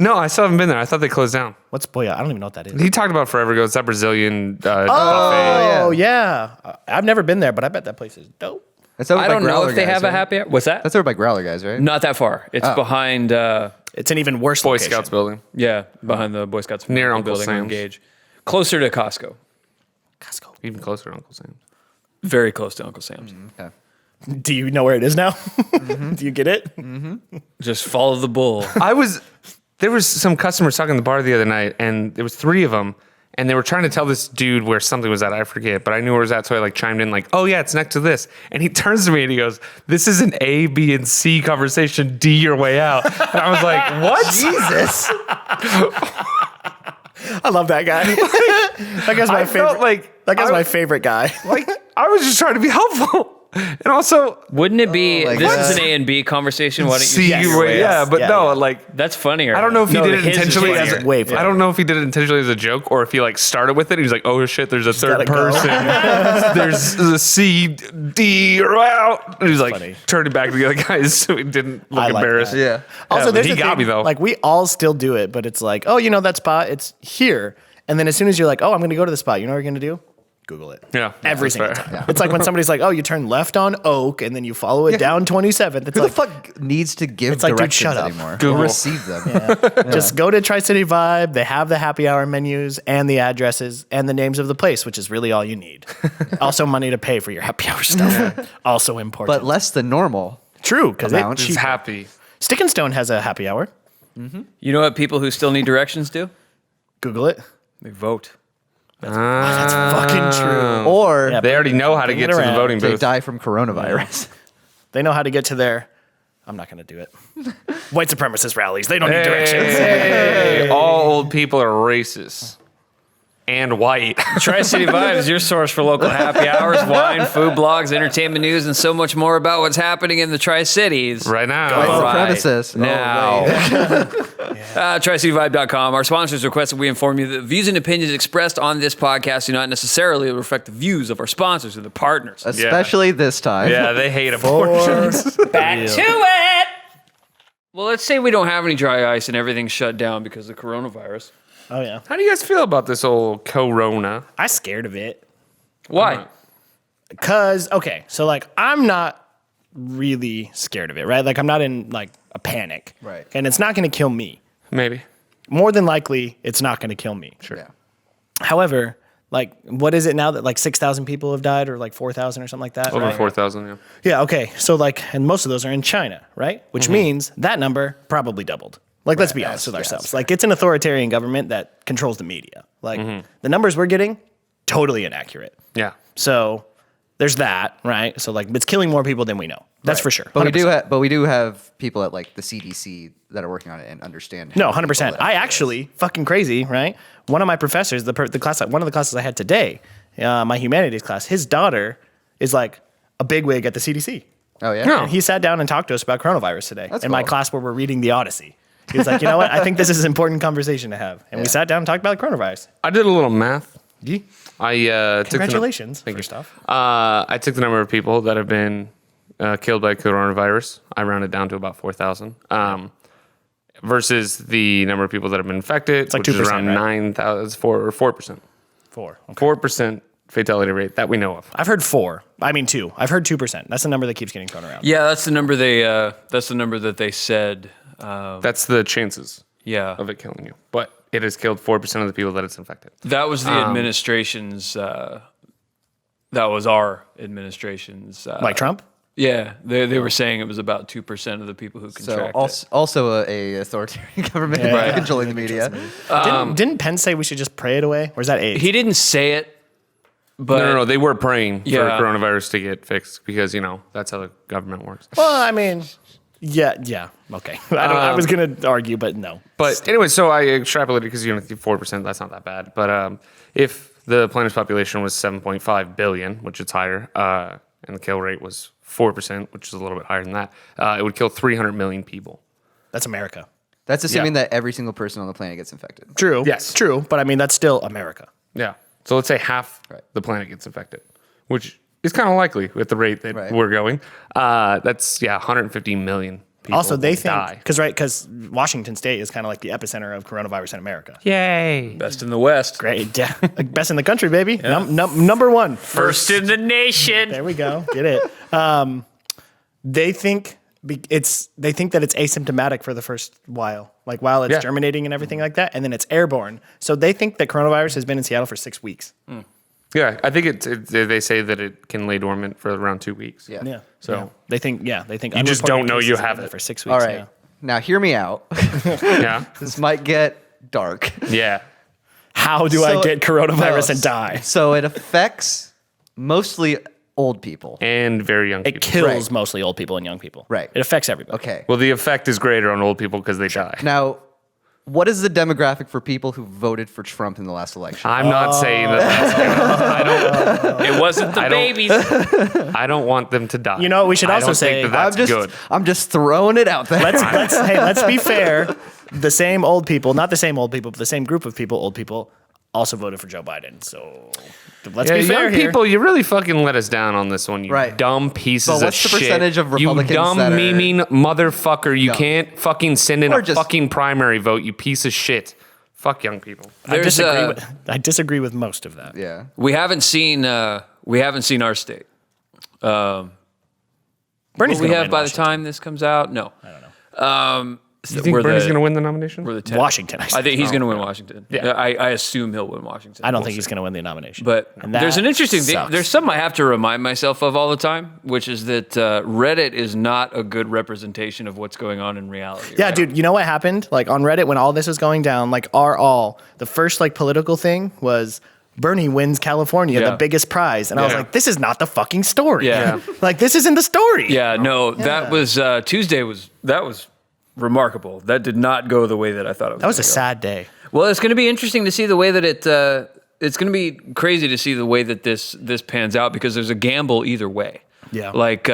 No, I still haven't been there. I thought they closed down. What's Boya? I don't even know what that is. He talked about forever ago. It's that Brazilian buffet. Oh yeah. I've never been there, but I bet that place is dope. It's over I by don't know Growler if they Guys, have a right? happy hour. What's that? That's over by Growler Guys, right? Not that far. It's behind, It's an even worse Boy location. Scouts building. behind the Boy Scouts Near Uncle building on Sam's. Gage. Closer to Costco. Costco. Even closer to Uncle Sam's. Very close to Uncle Sam's. Okay. Do you know where it is now? Do you get it? Just follow the bull. There was some customers talking in the bar the other night, and there was 3 of them, and they were trying to tell this dude where something was at. I forget, but I knew where it was at, so I chimed in oh yeah, it's next to this. And he turns to me and he goes, "This is an A, B, and C conversation. D your way out." And I was like, "What?" Jesus. I love that guy. That guy's my I favorite. felt like That guy's I- my favorite guy. I was just trying to be helpful, and also Wouldn't it be, my this God. is an A and B conversation, why don't you C just your way. Yeah, yes. but Yeah, no, yeah. That's funnier. I don't know if he No, did it his is intentionally as funnier. a, Way funnier. I don't know if he did it intentionally as a joke or if he started with it. He was like, "Oh shit, there's a third gotta go. person. There's a C, D, or out." And he's funny. turning back to the other guys so he didn't look I like embarrassed. that. Yeah. Also, but there's he a got thing, me though. we all still do it, but it's that spot, it's here. And then as soon as you're like, "Oh, I'm going to go to the spot," you know what you're going to do? Google it. Yeah, Every that's single fair. time. It's like when somebody's like, "Oh, you turn left on Oak and then you follow it down 27th." It's Who like, the fuck needs to give It's like, dude, directions shut up. anymore? Google. Or receive them. just go to Tri-City Vibe. They have the happy hour menus and the addresses and the names of the place, which is really all you need. Also, money to pay for your happy hour stuff. Also important. But less than normal. True, because amount. Just happy. Stick and Stone has a happy hour. You know what people who still need directions do? Google it. They vote. That's fucking true. Or Yeah, They already know how to Bring get it to the around. voting they booth. die from coronavirus. They know how to get to their. I'm not going to do it. White supremacist rallies. They don't need directions. Hey, all old people are racist and white. Tri-City Vibe is your source for local happy hours, wine, food blogs, entertainment news, and so much more about what's happening in the Tri-Cities. Right now. White supremacists. Now. TriCityVibe.com. Our sponsors request that we inform you that the views and opinions expressed on this podcast do not necessarily reflect the views of our sponsors or the partners. Especially this time. Yeah, they hate abortions. Back to it! Well, let's say we don't have any dry ice and everything's shut down because of coronavirus. Oh, yeah. How do you guys feel about this old corona? I'm scared of it. Why? Because, okay, so I'm not really scared of it, right? I'm not in a panic. Right. And it's not going to kill me. Maybe. More than likely, it's not going to kill me. Sure. Yeah. However, what is it now that 6,000 people have died or 4,000 or something like that? Over right? 4,000, yeah. Yeah, okay. So and most of those are in China, right? Which means that number probably doubled. Let's be honest with ourselves. It's an authoritarian government that controls the media. The numbers we're getting, totally inaccurate. Yeah. So there's that, right? So it's killing more people than we know. That's for sure. But 100%. we do have people at the CDC that are working on it and understand. No, how people 100%. that I it is. actually, fucking crazy, right? One of my professors, one of the classes I had today, my humanities class, his daughter is a bigwig at the CDC. Oh yeah. No. And he sat down and talked to us about coronavirus today That's in my cool. class where we're reading the Odyssey. He was like, "You know what? I think this is an important conversation to have." And we sat down and talked about coronavirus. I did a little math. Yeah. I took Congratulations, Thank you. first off. I took the number of people that have been killed by coronavirus. I rounded down to about 4,000. Versus the number of people that have been infected, like which is 2%, around right? 9,000, 4%. 4. Okay. 4% fatality rate that we know of. I've heard 4. I mean 2. I've heard 2%. That's the number that keeps getting thrown around. Yeah, that's the number that they said. That's the chances Yeah. of it killing you. But it has killed 4% of the people that it's infected. That was the administration's. That was our administration's. Like Trump? Yeah, they were saying it was about 2% of the people who So contract also a authoritarian government Right. controlling the media. Didn't Penn say we should just pray it away? Or is that AIDS? He didn't say it, but No, they were praying Yeah. for coronavirus to get fixed because, that's how the government works. Well, I mean, yeah, okay. I was gonna argue, but no. But anyway, so I extrapolated because 4%, that's not that bad. But if the planet's population was 7.5 billion, which is higher, and the kill rate was 4%, which is a little bit higher than that, it would kill 300 million people. That's America. That's assuming Yeah. that every single person on the planet gets infected. True. Yes. True. But I mean, that's still America. Yeah. So let's say half the planet gets infected, which is kind of likely with the rate that Right. we're going. That's 150 million people. Also, they will think die. because Washington State is kind of like the epicenter of coronavirus in America. Yay! best in the West. Great, yeah. Like best in the country, baby. Number one. First in the nation. There we go. Get it. They think they think that it's asymptomatic for the first while, like while it's Yeah. germinating and everything like that, and then it's airborne. So they think that coronavirus has been in Seattle for 6 weeks. Yeah, I think they say that it can lay dormant for around 2 weeks. Yeah. Yeah. So- yeah. They think You just unreported don't know cases you have have been it. for 6 weeks. All right. Yeah. Now hear me out. Yeah. This might get dark. Yeah. How do I So- get coronavirus no, and die? So it affects mostly old people. And very young It people. kills Right. mostly old people and young people. Right. It affects everybody. Okay. Well, the effect is greater on old people because they die. Now, what is the demographic for people who voted for Trump in the last election? I'm not saying that. That's It wasn't the I don't- babies. I don't want them to die. You know what we should I also don't say? think that that's good. I'm just throwing it out there. Let's be fair. The same old people, not the same old people, but the same group of people, old people, also voted for Joe Biden. So let's Yeah, be fair young here. people, you really fucking let us down on this one, you Right. dumb pieces But of what's shit. the percentage of Republicans You dumb that are memeing motherfucker. You young? can't fucking send in Or a just- fucking primary vote, you piece of shit. Fuck young people. I There's, disagree with most of that. Yeah. we haven't seen our state. Bernie's What we gonna have win by the Washington. time this comes out? No. I don't know. You think Bernie's going to win the nomination? We're the 10th. Washington. I think he's going to win Washington. Yeah. I assume he'll win Washington. I don't We'll think see. he's going to win the nomination. But And that there's an interesting thing. sucks. There's something I have to remind myself of all the time, which is that Reddit is not a good representation of what's going on in reality. Yeah, right? dude, you know what happened? Like on Reddit when all this was going down, like the first like political thing was Bernie wins California, Yeah. the biggest prize. And I was Yeah. like, this is not the fucking story. Yeah. Like this isn't the story. Yeah, no, that was Tuesday was remarkable. That did not go the way that I thought it was. That was a gonna go. sad day. Well, it's going to be interesting to see the way that it's going to be crazy to see the way that this pans out because there's a gamble either way. Yeah. Like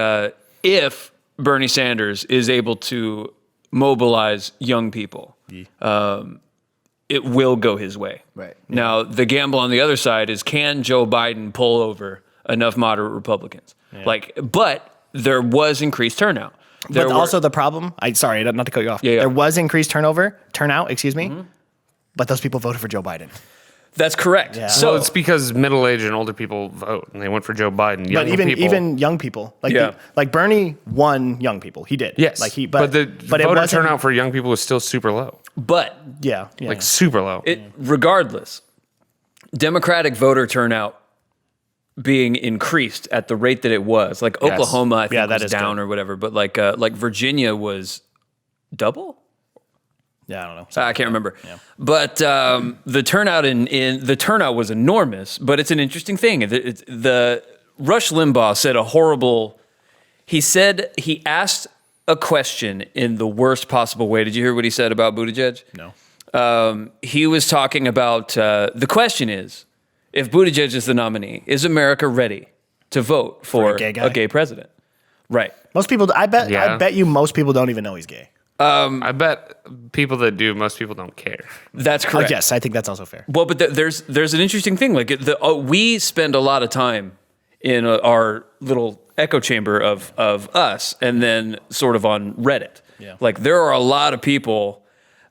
if Bernie Sanders is able to mobilize young people, it will go his way. Right. Now, the gamble on the other side is can Joe Biden pull over enough moderate Republicans? But there was increased turnout. There But were- also the problem, sorry, not to cut you off. Yeah. There was increased turnout, excuse me. But those people voted for Joe Biden. that's correct. Yeah. So So it's because middle-aged and older people vote, and they went for Joe Biden. But Young people, even young people, like Yeah. like Bernie won young people. He did. yes, Like but the it voter wasn't- turnout for young people was still super low, but Yeah. like super low. regardless, Democratic voter turnout being increased at the rate that it was, like Yes. Oklahoma, I think Yeah, that was is down good. or whatever, but like Virginia was double. Yeah, I don't know. I can't remember, but the turnout the turnout was enormous. But it's an interesting thing. The Rush Limbaugh said a horrible. He said he asked a question in the worst possible way. Did you hear what he said about Buttigieg? No. He was talking about the question is, if Buttigieg is the nominee, is America ready to vote for a gay guy? a gay president? Right. Most people, I Yeah. bet you most people don't even know he's gay. I bet people that do, most people don't care. That's correct. Yes, I think that's also fair. Well, but there's an interesting thing. Like we spend a lot of time in our little echo chamber of us, and then sort of on Reddit. Yeah. Like there are a lot of people.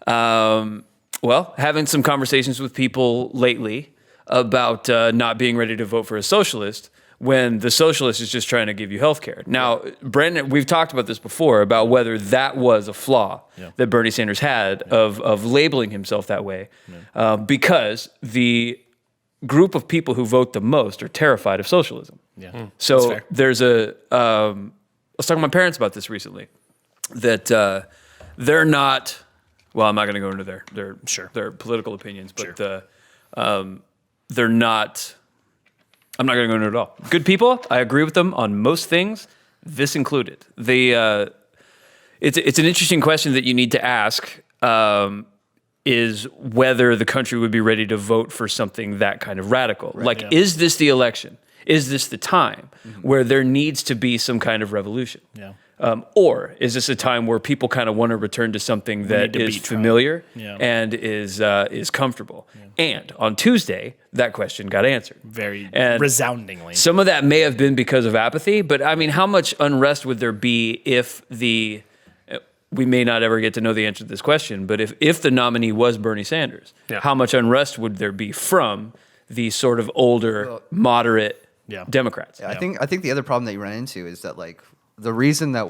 Having some conversations with people lately about not being ready to vote for a socialist when the socialist is just trying to give you health care. Now, Brandon, we've talked about this before about whether that was a flaw that Bernie Sanders had of labeling himself that way because the group of people who vote the most are terrified of socialism. Yeah. So there's a was talking to my parents about this recently, that they're not. Well, I'm not going to go into their political opinions, but they're not. I'm not going to go into it at all. Good people. I agree with them on most things, this included. It's an interesting question that you need to ask. Is whether the country would be ready to vote for something that kind of radical. Is this the election? Is this the time where there needs to be some kind of revolution? Yeah. Or is this a time where people kind of want to return to something that is familiar and is comfortable? Yeah. And on Tuesday, that question got answered. Very and resoundingly. Some of that may have been because of apathy, but I mean, how much unrest would there be if we may not ever get to know the answer to this question, but if the nominee was Bernie Sanders, how much unrest would there be from the sort of older, moderate Democrats? Yeah, I think the other problem that you run into is that like the reason that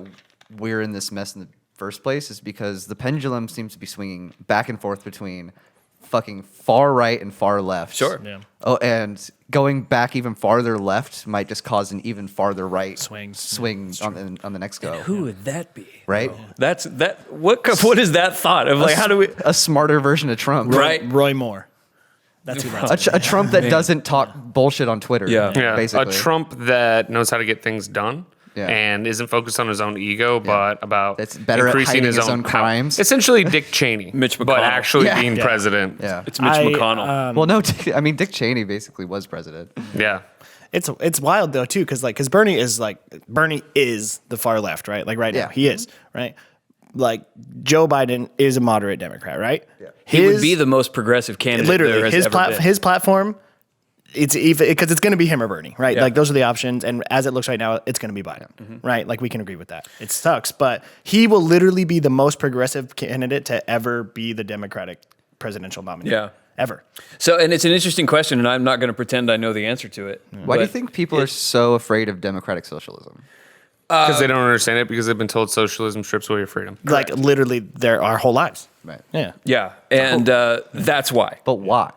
we're in this mess in the first place is because the pendulum seems to be swinging back and forth between fucking far right and far left. Sure. Yeah. Oh, and going back even farther left might just cause an even farther right Swing on the next go. Who would that be? Right? That's that. What is that thought of like? How do we? A smarter version of Trump. Right. Roy Moore. That's who that's. A Trump that doesn't talk bullshit on Twitter. Yeah. Basically. A Trump that knows how to get things done. Yeah. And isn't focused on his own ego, but about That's better at increasing hiding his own power. crimes. Essentially, Dick Cheney, Mitch but McConnell. actually Yeah. being president. Yeah. It's Mitch McConnell. Well, no, I mean Dick Cheney basically was president. Yeah. It's wild though too, because Bernie is the far left, right? Like right now, Yeah. he is right. Like Joe Biden is a moderate Democrat, right? Yeah. He would be the most progressive candidate. there literally has ever been. his platform. It's even because it's going to be him or Bernie, right? Yeah. Like those are the options, and as it looks right now, it's going to be Biden, right? Like we can agree with that. It sucks, but he will literally be the most progressive candidate to ever be the Democratic presidential nominee. Yeah. Ever. So, and it's an interesting question, and I'm not going to pretend I know the answer to it. Why do you think people are so afraid of democratic socialism? Because they don't understand it, because they've been told socialism strips away your freedom. Like literally, our whole lives. Right. Yeah. Yeah, and that's why. But why?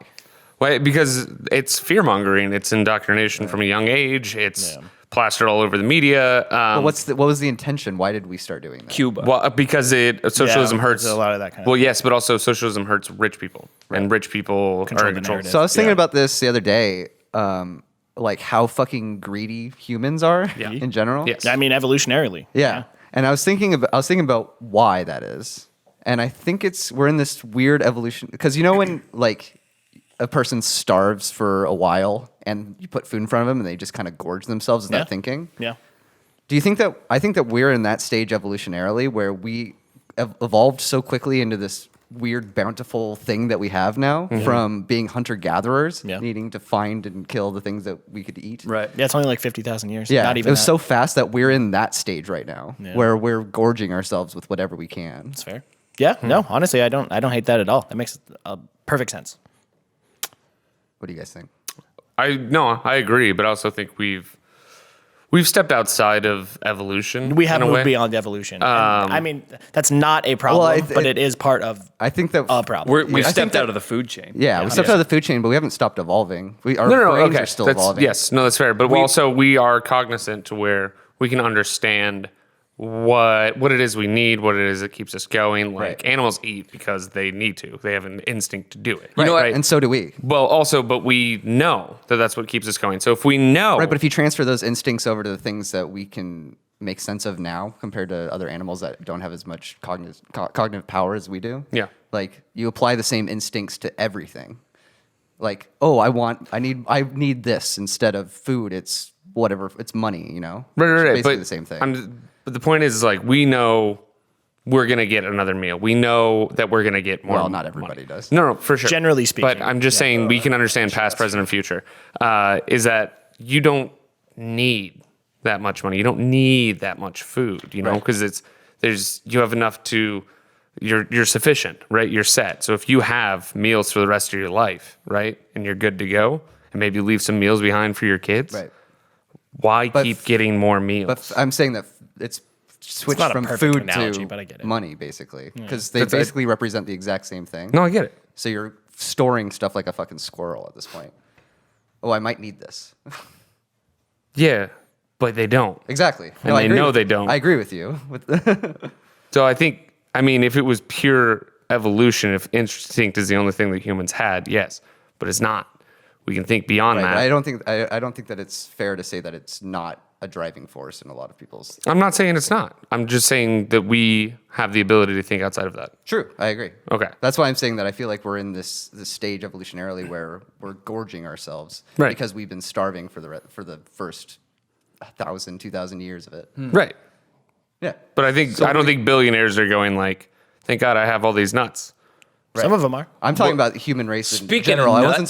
Why? Because it's fear mongering. It's indoctrination from a young age. It's plastered all over the media. What was the intention? Why did we start doing that? Cuba. Well, because socialism hurts there's a lot of that kind of Well, yes, but also socialism hurts rich people, and rich people Control are in the control. narrative. So I was thinking about this the other day, like how fucking greedy humans are in general. Yes. I mean, evolutionarily. Yeah. And I was thinking about why that is. And I think we're in this weird evolution because when like a person starves for a while and you put food in front of them and they just kind of gorge themselves without thinking. Yeah. Do you think that I think that we're in that stage evolutionarily where we evolved so quickly into this weird bountiful thing that we have now from being hunter-gatherers, needing to find and kill the things that we could eat. Right. Yeah, it's only like 50,000 years. Yeah, Not even it was that. so fast that we're in that stage right now where we're gorging ourselves with whatever we can. That's fair. Yeah, no, honestly, I don't hate that at all. That makes perfect sense. What do you guys think? I agree, but I also think we've stepped outside of evolution. We have in a way. moved beyond evolution. And, I mean, that's not a problem, but it is part of I think that a problem. We've I think stepped that- out of the food chain. we stepped out of the food chain, but we haven't stopped evolving. Our No, brains okay. are still That's- evolving. Yes, no, that's fair. But we are cognizant to where we can understand what it is we need, what it is that keeps us going. Like animals eat because they need to. They have an instinct to do it. You know what? And so do we. Well, also, but we know that that's what keeps us going. So if we know, Right, but if you transfer those instincts over to the things that we can make sense of now compared to other animals that don't have as much cognitive power as we do. Yeah. Like you apply the same instincts to everything. Like, oh, I need this instead of food. It's whatever. It's money, right, It's basically but the same thing. But the point is, like, we know we're gonna get another meal. We know that we're gonna get more. Well, not everybody does. No, for sure. Generally speaking. But I'm just saying we can understand past, present, and future. Is that you don't need that much money. You don't need that much food. Because you have enough to. You're sufficient, right? You're set. So if you have meals for the rest of your life, right, and you're good to go, and maybe leave some meals behind for your kids, Right. why keep getting more meals? But I'm saying that it's switched not a from perfect food analogy, but I get to it. money, basically, because they basically represent the exact same thing. No, I get it. So you're storing stuff like a fucking squirrel at this point. Oh, I might need this. Yeah, but they don't. Exactly. And they know they don't. I agree with you. So I think, I mean, if it was pure evolution, if instinct is the only thing that humans had, yes, but it's not. We can think beyond Right, that. but I don't think that it's fair to say that it's not a driving force in a lot of people's. I'm not saying it's not. I'm just saying that we have the ability to think outside of that. True, I agree. Okay. That's why I'm saying that I feel like we're in this stage evolutionarily where we're gorging ourselves Right. because we've been starving for the first 1,000, 2,000 years of it. Right. Yeah. But I don't think billionaires are going like, thank God I have all these nuts. Some of them are. I'm talking about the human race in Speaking of general. I wasn't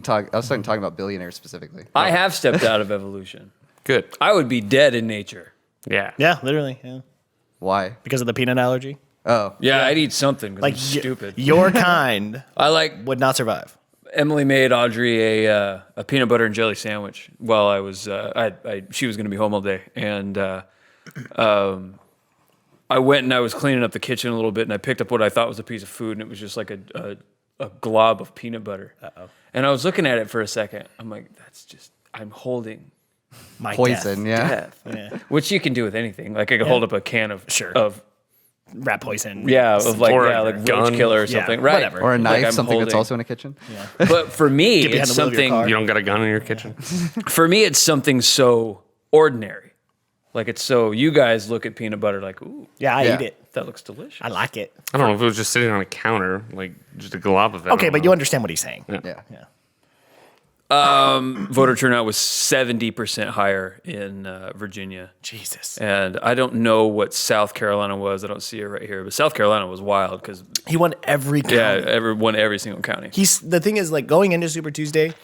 nuts- I was talking about billionaires specifically. I have stepped out of evolution. Good. I would be dead in nature. Yeah. Yeah, literally. Yeah. Why? Because of the peanut allergy. Oh. Yeah, I'd eat something 'cause Like I'm stupid. Your kind I like would not survive. Emily made Audrey a peanut butter and jelly sandwich while I was she was going to be home all day, and I went and I was cleaning up the kitchen a little bit, and I picked up what I thought was a piece of food, and it was just like a glob of peanut butter. And I was looking at it for a second. I'm like, I'm holding My Poison, death. yeah. death, Yeah. which you can do with anything. Like I could hold up a can of Sure. of Rat poison. of like Or a like gun. roach killer or Yeah, something, right? whatever. Or a knife, Like I'm something that's holding- also in a kitchen. But for me, Get behind it's the wheel of your something. car. You don't got a gun in your kitchen? For me, it's something so ordinary. Like it's so. You guys look at peanut butter like, ooh, Yeah, I Yeah. eat it. that looks delicious. I like it. I don't know if it was just sitting on a counter, like just a glob of it. I Okay, don't but know. you understand what he's saying. Yeah. Yeah. Voter turnout was 70% higher in Virginia. Jesus. And I don't know what South Carolina was. I don't see it right here, but South Carolina was wild because He won every county. every single county. The thing is, like, going into Super Tuesday,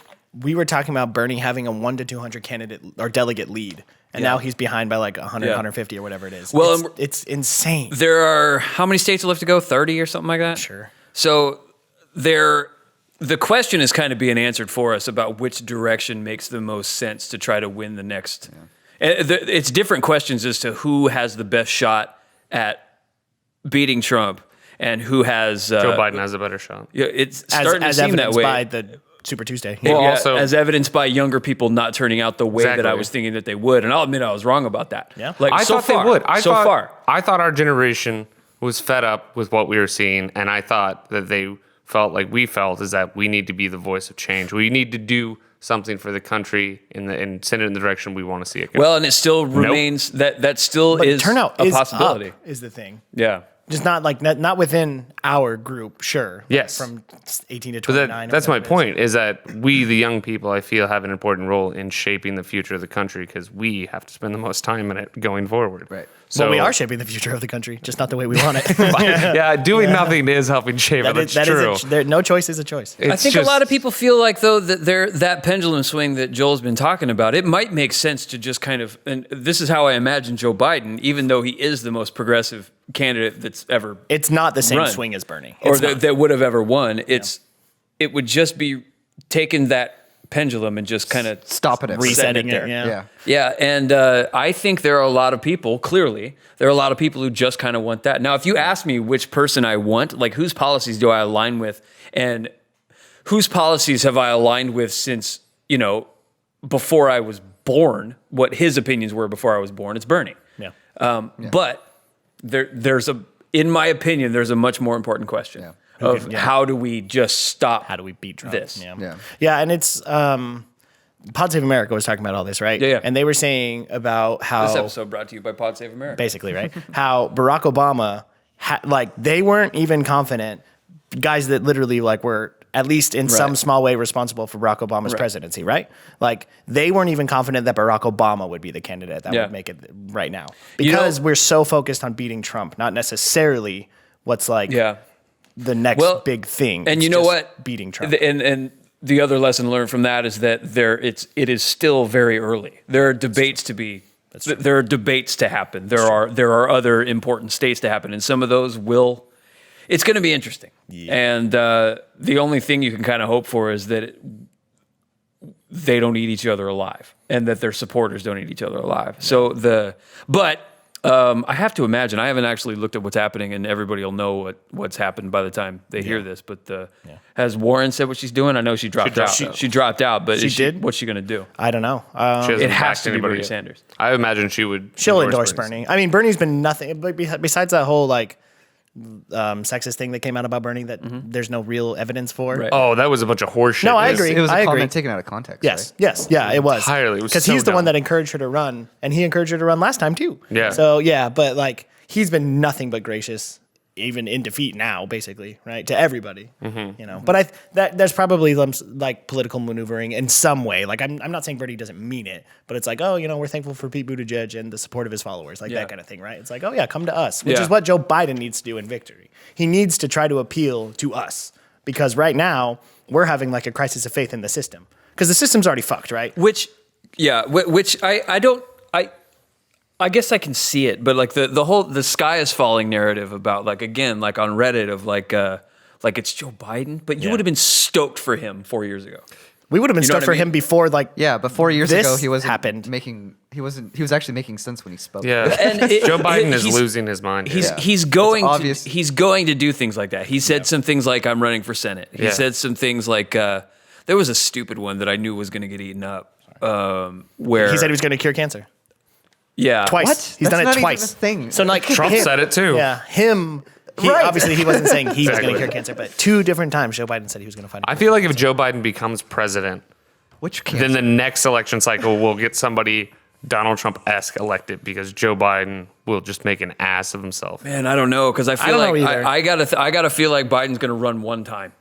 we were talking about Bernie having a 1 to 200 candidate or delegate lead, and Yeah. now he's behind by like 100, Yeah. 150 or whatever it is. Well, it's insane. There are how many states left to go? 30 or something like that. Sure. So the question is kind of being answered for us about which direction makes the most sense to try to win the next. It's different questions as to who has the best shot at beating Trump and who has Joe Biden has a better shot. Yeah, it's starting as to seem that evidenced way. by the Super Tuesday. Well, Yeah, also- as evidenced by younger people not turning out the way that I Exactly. was thinking that they would, and I'll admit I was wrong about that. Yeah. like I so thought far, they would. I thought our generation was fed up with what we were seeing, and I thought that they felt like we felt is that we need to be the voice of change. We need to do something for the country and send it in the direction we want to see it go. Well, and it still remains that still But is turnout a is possibility. up, is the thing. Yeah. Just not within our group, sure. Yes. From 18 to But 29. that's or my whatever it is. point, is that we, the young people, I feel, have an important role in shaping the future of the country because we have to spend the most time in it going forward. Right. So Well, we are shaping the future of the country, just not the way we want it. yeah, doing nothing is helping shape it. That's true. No choice is a choice. I think a lot of people feel like though that that pendulum swing that Joel's been talking about, it might make sense to just kind of, and this is how I imagine Joe Biden, even though he is the most progressive candidate that's ever It's not the same run, swing as Bernie. or It's not. that would have ever won. It would just be taking that pendulum and just kind of Stopping it. resetting there. it. Yeah. Yeah. Yeah, and I think there are a lot of people, clearly, there are a lot of people who just kind of want that. Now, if you ask me which person I want, like whose policies do I align with, and whose policies have I aligned with since, before I was born, what his opinions were before I was born, it's Bernie. Yeah. But in my opinion, there's a much more important question of how do we just stop How do we beat Trump? this? Yeah. Yeah, and it's Pod Save America was talking about all this, right? Yeah. And they were saying about how This episode brought to you by Pod Save America. basically, right? How Barack Obama, they weren't even confident. Guys that literally were at least in some small way responsible for Barack Obama's presidency, right? Like they weren't even confident that Barack Obama would be the candidate that would make it right now because we're so focused on beating Trump, not necessarily what's the next big thing. And It's you know just what? Beating Trump. And the other lesson learned from that is that it is still very early. There are debates to be. There are debates to happen. There are other important states to happen, and some of those will. It's going to be interesting. Yeah. And the only thing you can kind of hope for is that they don't eat each other alive, and that their supporters don't eat each other alive. So but I have to imagine. I haven't actually looked at what's happening, and everybody will know what's happened by the time they hear this. But has Warren said what she's doing? I know she dropped out. She dropped out, but did? what's she going to do? I don't know. She hasn't It has backed to be anybody Bernie yet. Sanders. I imagine she would. She'll endorse Bernie. I mean, Bernie's been nothing but besides that whole like sexist thing that came out about Bernie that there's no real evidence for. Right. Oh, that was a bunch of horseshit. No, I It was- agree. It was a I comment agree. taken out of context. Yes, right? yes, yeah, it was. Entirely. It was Because so he's the one dumb. that encouraged her to run, and he encouraged her to run last time too. Yeah. So yeah, but like he's been nothing but gracious, even in defeat now, basically, right, to everybody. You know, but there's probably some like political maneuvering in some way. Like I'm not saying Bernie doesn't mean it, but it's like, oh, you know, we're thankful for Pete Buttigieg and the support of his followers, like that kind of thing, right? It's like, oh yeah, come to us, which is what Joe Biden needs to do in victory. He needs to try to appeal to us because right now we're having like a crisis of faith in the system because the system's already fucked, right? Which I guess I can see it, but like the sky is falling narrative about like again like on Reddit of like it's Joe Biden, but you would have been stoked for him 4 years ago. We would have been You know stuck what I for mean? him before, like Yeah, but 4 years This ago he wasn't happened. He was actually making sense when he spoke. Yeah. And Joe Biden is he's- losing his mind. He's Yeah. he's going It's obvious. he's going to do things like that. He said some things like I'm running for Senate. He Yeah. said some things like there was a stupid one that I knew was going to get eaten up. Where he said he was going to cure cancer yeah twice. What? He's That's done it not even twice. a thing. So like Trump him- said it too. Yeah, him. Right. Obviously, he wasn't saying he was going Exactly. to cure cancer, but 2 different times Joe Biden said he was going to find. I feel like if Joe Biden becomes president, Which then cancer? the next election cycle will get somebody Donald Trump-esque elected because Joe Biden will just make an ass of himself. Man, I don't know because I feel don't like know either. I gotta feel like Biden's going to run one time,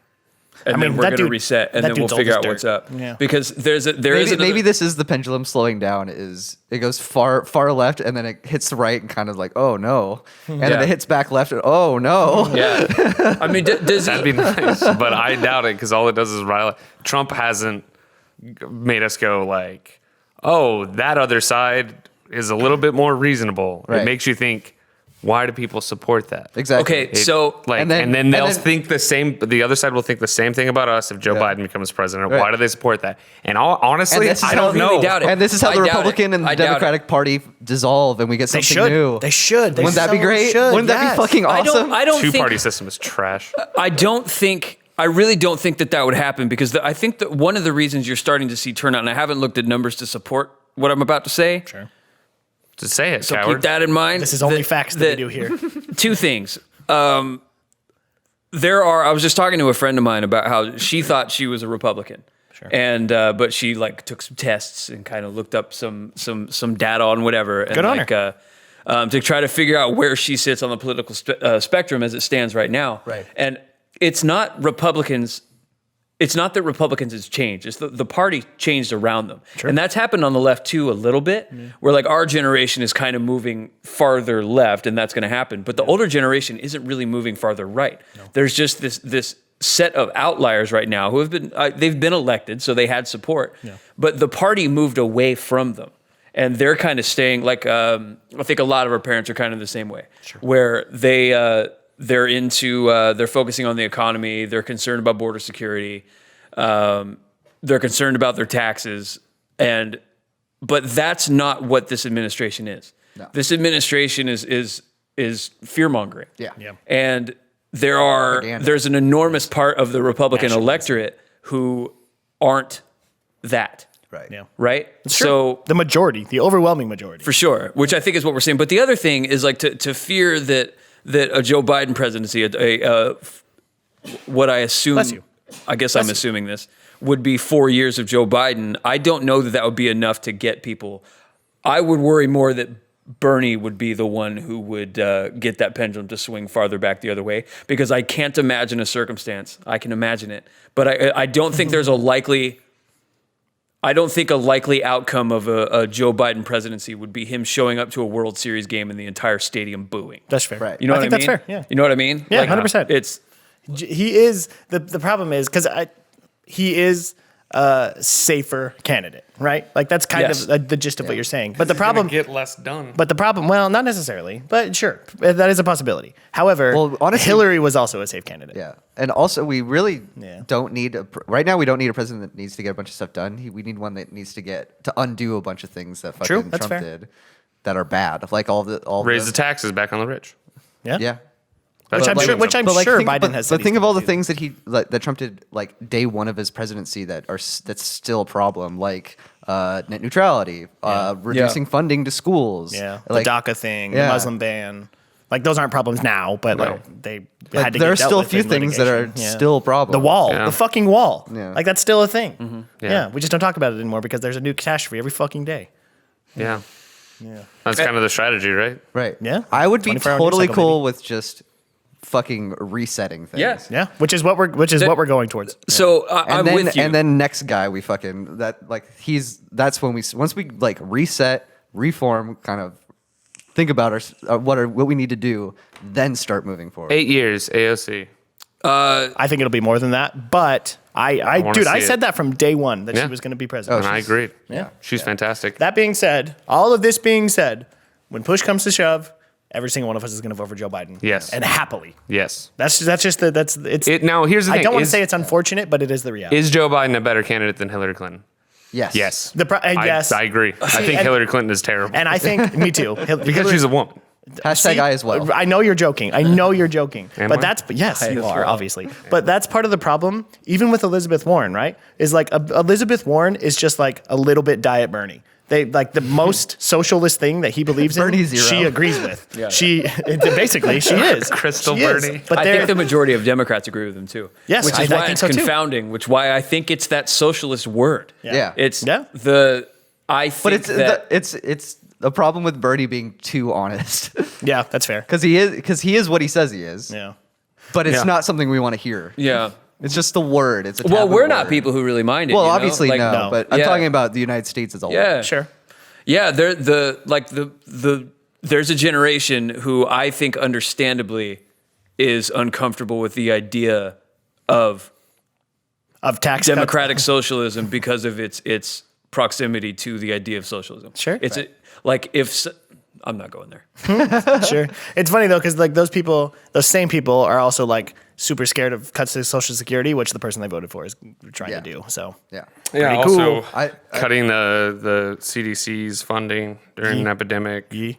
and I mean, then we're that going to dude- reset, and that then we'll dude's old figure as out dirt. what's up. Yeah. Because there is Maybe this is the pendulum slowing down. Is it goes far left and then it hits the right and kind of like oh no, and then Yeah. it hits back left and oh no. Yeah, I mean, does That'd be nice, but I doubt it because all it does is rile. Trump hasn't made us go like, oh, that other side is a little bit more reasonable. Right. It makes you think, why do people support that? Exactly. Okay, so Like, And and then- then they'll and then- think the same. The other side will think the same thing about us if Joe Yeah. Biden becomes president. Right. Why do they support that? And honestly, And this is I how- don't know. really doubt it. And this is how I the doubt it. Republican and I the doubt it. Democratic Party dissolve, and we get They something should. new. They should. They Wouldn't that be so great? should, Wouldn't that yes. be fucking awesome? I don't think Two-party system is trash. I really don't think that would happen because I think that one of the reasons you're starting to see turnout, and I haven't looked at numbers to support what I'm about to say. Sure. To say it, So coward. keep that in mind. This is only facts that we do here. 2 things. I was just talking to a friend of mine about how she thought she was a Republican. Sure. And but she like took some tests and kind of looked up some data on whatever. And Good on like, to try to figure out where she sits on the political spectrum as it stands right now. Right. And it's not Republicans. It's not that Republicans has changed. It's the party changed around them. And that's happened on the left too a little bit, where like our generation is kind of moving farther left and that's going to happen. But the older generation isn't really moving farther right. There's just this set of outliers right now who have been, they've been elected, so they had support, but the party moved away from them. And they're kind of staying like, I think a lot of our parents are kind of the same way, where they're into, they're focusing on the economy. They're concerned about border security. They're concerned about their taxes. But that's not what this administration is. No. This administration is fear mongering. Yeah. And Propaganda. there's an enormous part of the Republican electorate who aren't that. Right. Yeah. Right? So The majority, the overwhelming majority. for sure, which I think is what we're saying. But the other thing is like to fear that a Joe Biden presidency, what I assume, Bless you. I guess I'm assuming this, would be 4 years of Joe Biden. I don't know that would be enough to get people. I would worry more that Bernie would be the one who would get that pendulum to swing farther back the other way, because I can't imagine a circumstance. I can imagine it, but I don't think there's a likely. I don't think a likely outcome of a Joe Biden presidency would be him showing up to a World Series game and the entire stadium booing. That's fair. Right. You know I what think I mean? that's fair. Yeah. You know what I mean? Yeah, 100%. It's He is the problem is because he is a safer candidate, right? Like that's kind Yes. of the gist of what you're saying. But the problem, get less done. but the problem, well, not necessarily, but sure, that is a possibility. However, Well, honestly- Hillary was also a safe candidate. Yeah. And also, we really Yeah. don't need right now. We don't need a president that needs to get a bunch of stuff done. We need one that needs to undo a bunch of things that fucking True, that's Trump fair. did. that are bad. Like Raise the taxes back on the rich. Yeah. Yeah. Which I'm But- sure. Which I'm But, like, sure think, Biden but, has. But said think he's of all the gonna do. things that Trump did like day one of his presidency that's still a problem, like net neutrality, reducing funding to schools. Yeah. like, The DACA thing, the yeah. Muslim ban. Like those aren't problems now, but like they Like, had to. there get are dealt still a with few in things that are litigation. Yeah. still problems. The wall, Yeah. the fucking wall. Yeah. Like that's still a thing. Yeah. Yeah. We just don't talk about it anymore because there's a new catastrophe every fucking day. Yeah. That's kind of the strategy, right? Right. Yeah. I would be 24-hour news totally cycle, cool baby. with just fucking resetting things. Yes. Yeah, which is what we're going towards. So And I'm then, with you. And then next guy we fucking that's when once we like reset, reform, kind of think about what we need to do, then start moving forward. 8 years, AOC. I think it'll be more than that, but I wanna see said it. that from day one that Yeah. she was going to be president. And I agreed. Yeah. She's fantastic. That being said, all of this being said, when push comes to shove, every single one of us is going to vote for Joe Biden. Yes. and happily. Yes. That's just it's. Now, here's the thing. I don't want to Is- say it's unfortunate, but it is the reality. Is Joe Biden a better candidate than Hillary Clinton? Yes. Yes. Yes. I agree. I think and- Hillary Clinton is terrible. And I think me too. because she's a woman. Hashtag I as well. I know you're joking. I know you're joking. Am but I? that's yes, you as are well. obviously. But that's part of the problem. Even with Elizabeth Warren, right? Is like Elizabeth Warren is just like a little bit Diet Bernie. They like the most socialist thing that he believes in. Bernie zero. She agrees with. Basically she is Crystal She is. Bernie. But I they're think the majority of Democrats agree with him too. Yes, which is I why think it's so, too. confounding. Which why I think it's that socialist word. Yeah. It's Yeah. I think But it's that it's a problem with Bernie being too honest, yeah, that's fair. because he is what he says he is. Yeah. But it's Yeah. not something we want to hear. yeah. It's just the word. It's a Well, taboo we're not word. people who really mind it. Well, you know? obviously Like, no, but I'm Yeah. talking about the United States as a whole. Yeah, Sure. Yeah, there's a generation who I think understandably is uncomfortable with the idea of Of tax cuts. democratic socialism because of its proximity to the idea of socialism. Sure. It's I'm not going there. Sure. It's funny though, because like those same people are also like super scared of cuts to Social Security, which the person they voted for is trying Yeah. to do. So Yeah. Yeah, Pretty also cool. I- cutting the CDC's funding during an epidemic. Right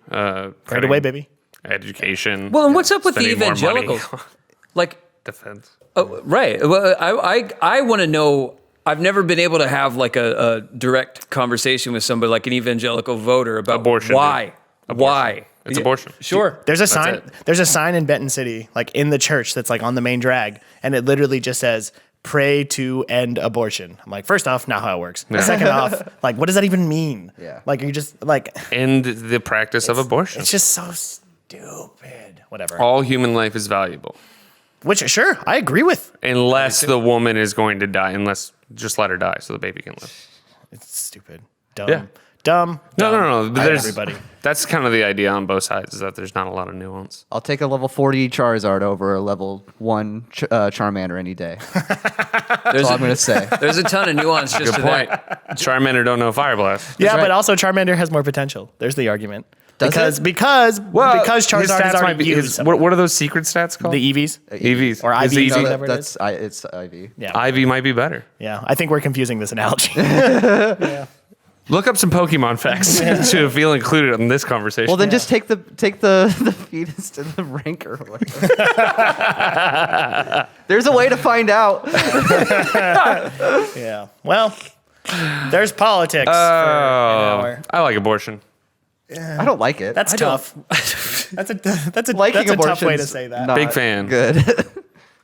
Cutting away, baby. Education. Well, and what's up with the spending more money evangelicals? on Like, defense. right. Well, I want to know. I've never been able to have like a direct conversation with somebody like an evangelical voter about Abortion, why. dude. Why? It's Yeah, abortion. Sure. There's a sign. it. There's a sign in Benton City, like in the church, that's like on the main drag, and it literally just says "Pray to end abortion." I'm like, first off, not how it works. Second off, like, what does that even mean? Yeah. Like, you just like, End the practice of abortion. it's just so stupid. Whatever. All human life is valuable. Which, sure, I agree with. Unless the woman is going to die. Just let her die so the baby can live. It's stupid. Dumb. Yeah. Dumb. No, dumb. no, no. But I- there's, everybody. That's kind of the idea on both sides, is that there's not a lot of nuance. I'll take a level 40 Charizard over a level 1 Charmander any day. That's There's all I'm going to say. there's a ton of nuance just Good to point. that. Charmander don't know Fire Blast. Yeah, right. but also Charmander has more potential. There's the argument. Does because it? because his Charizard is stats might already be. used. What are those secret stats called? The EVs. EVs. Or Is IVs. the No, whatever it that's it's Ivy. Yeah. Ivy might be better. Yeah. I think we're confusing this analogy. Look up some Pokemon facts to feel included in this conversation. Well, then just take the fetus to the rank or whatever. There's a way to find out. Yeah. Well, there's politics. for an hour. I like abortion. I don't like it. That's tough. That's a liking that's a tough way to abortion's say that. not Big fan. Good.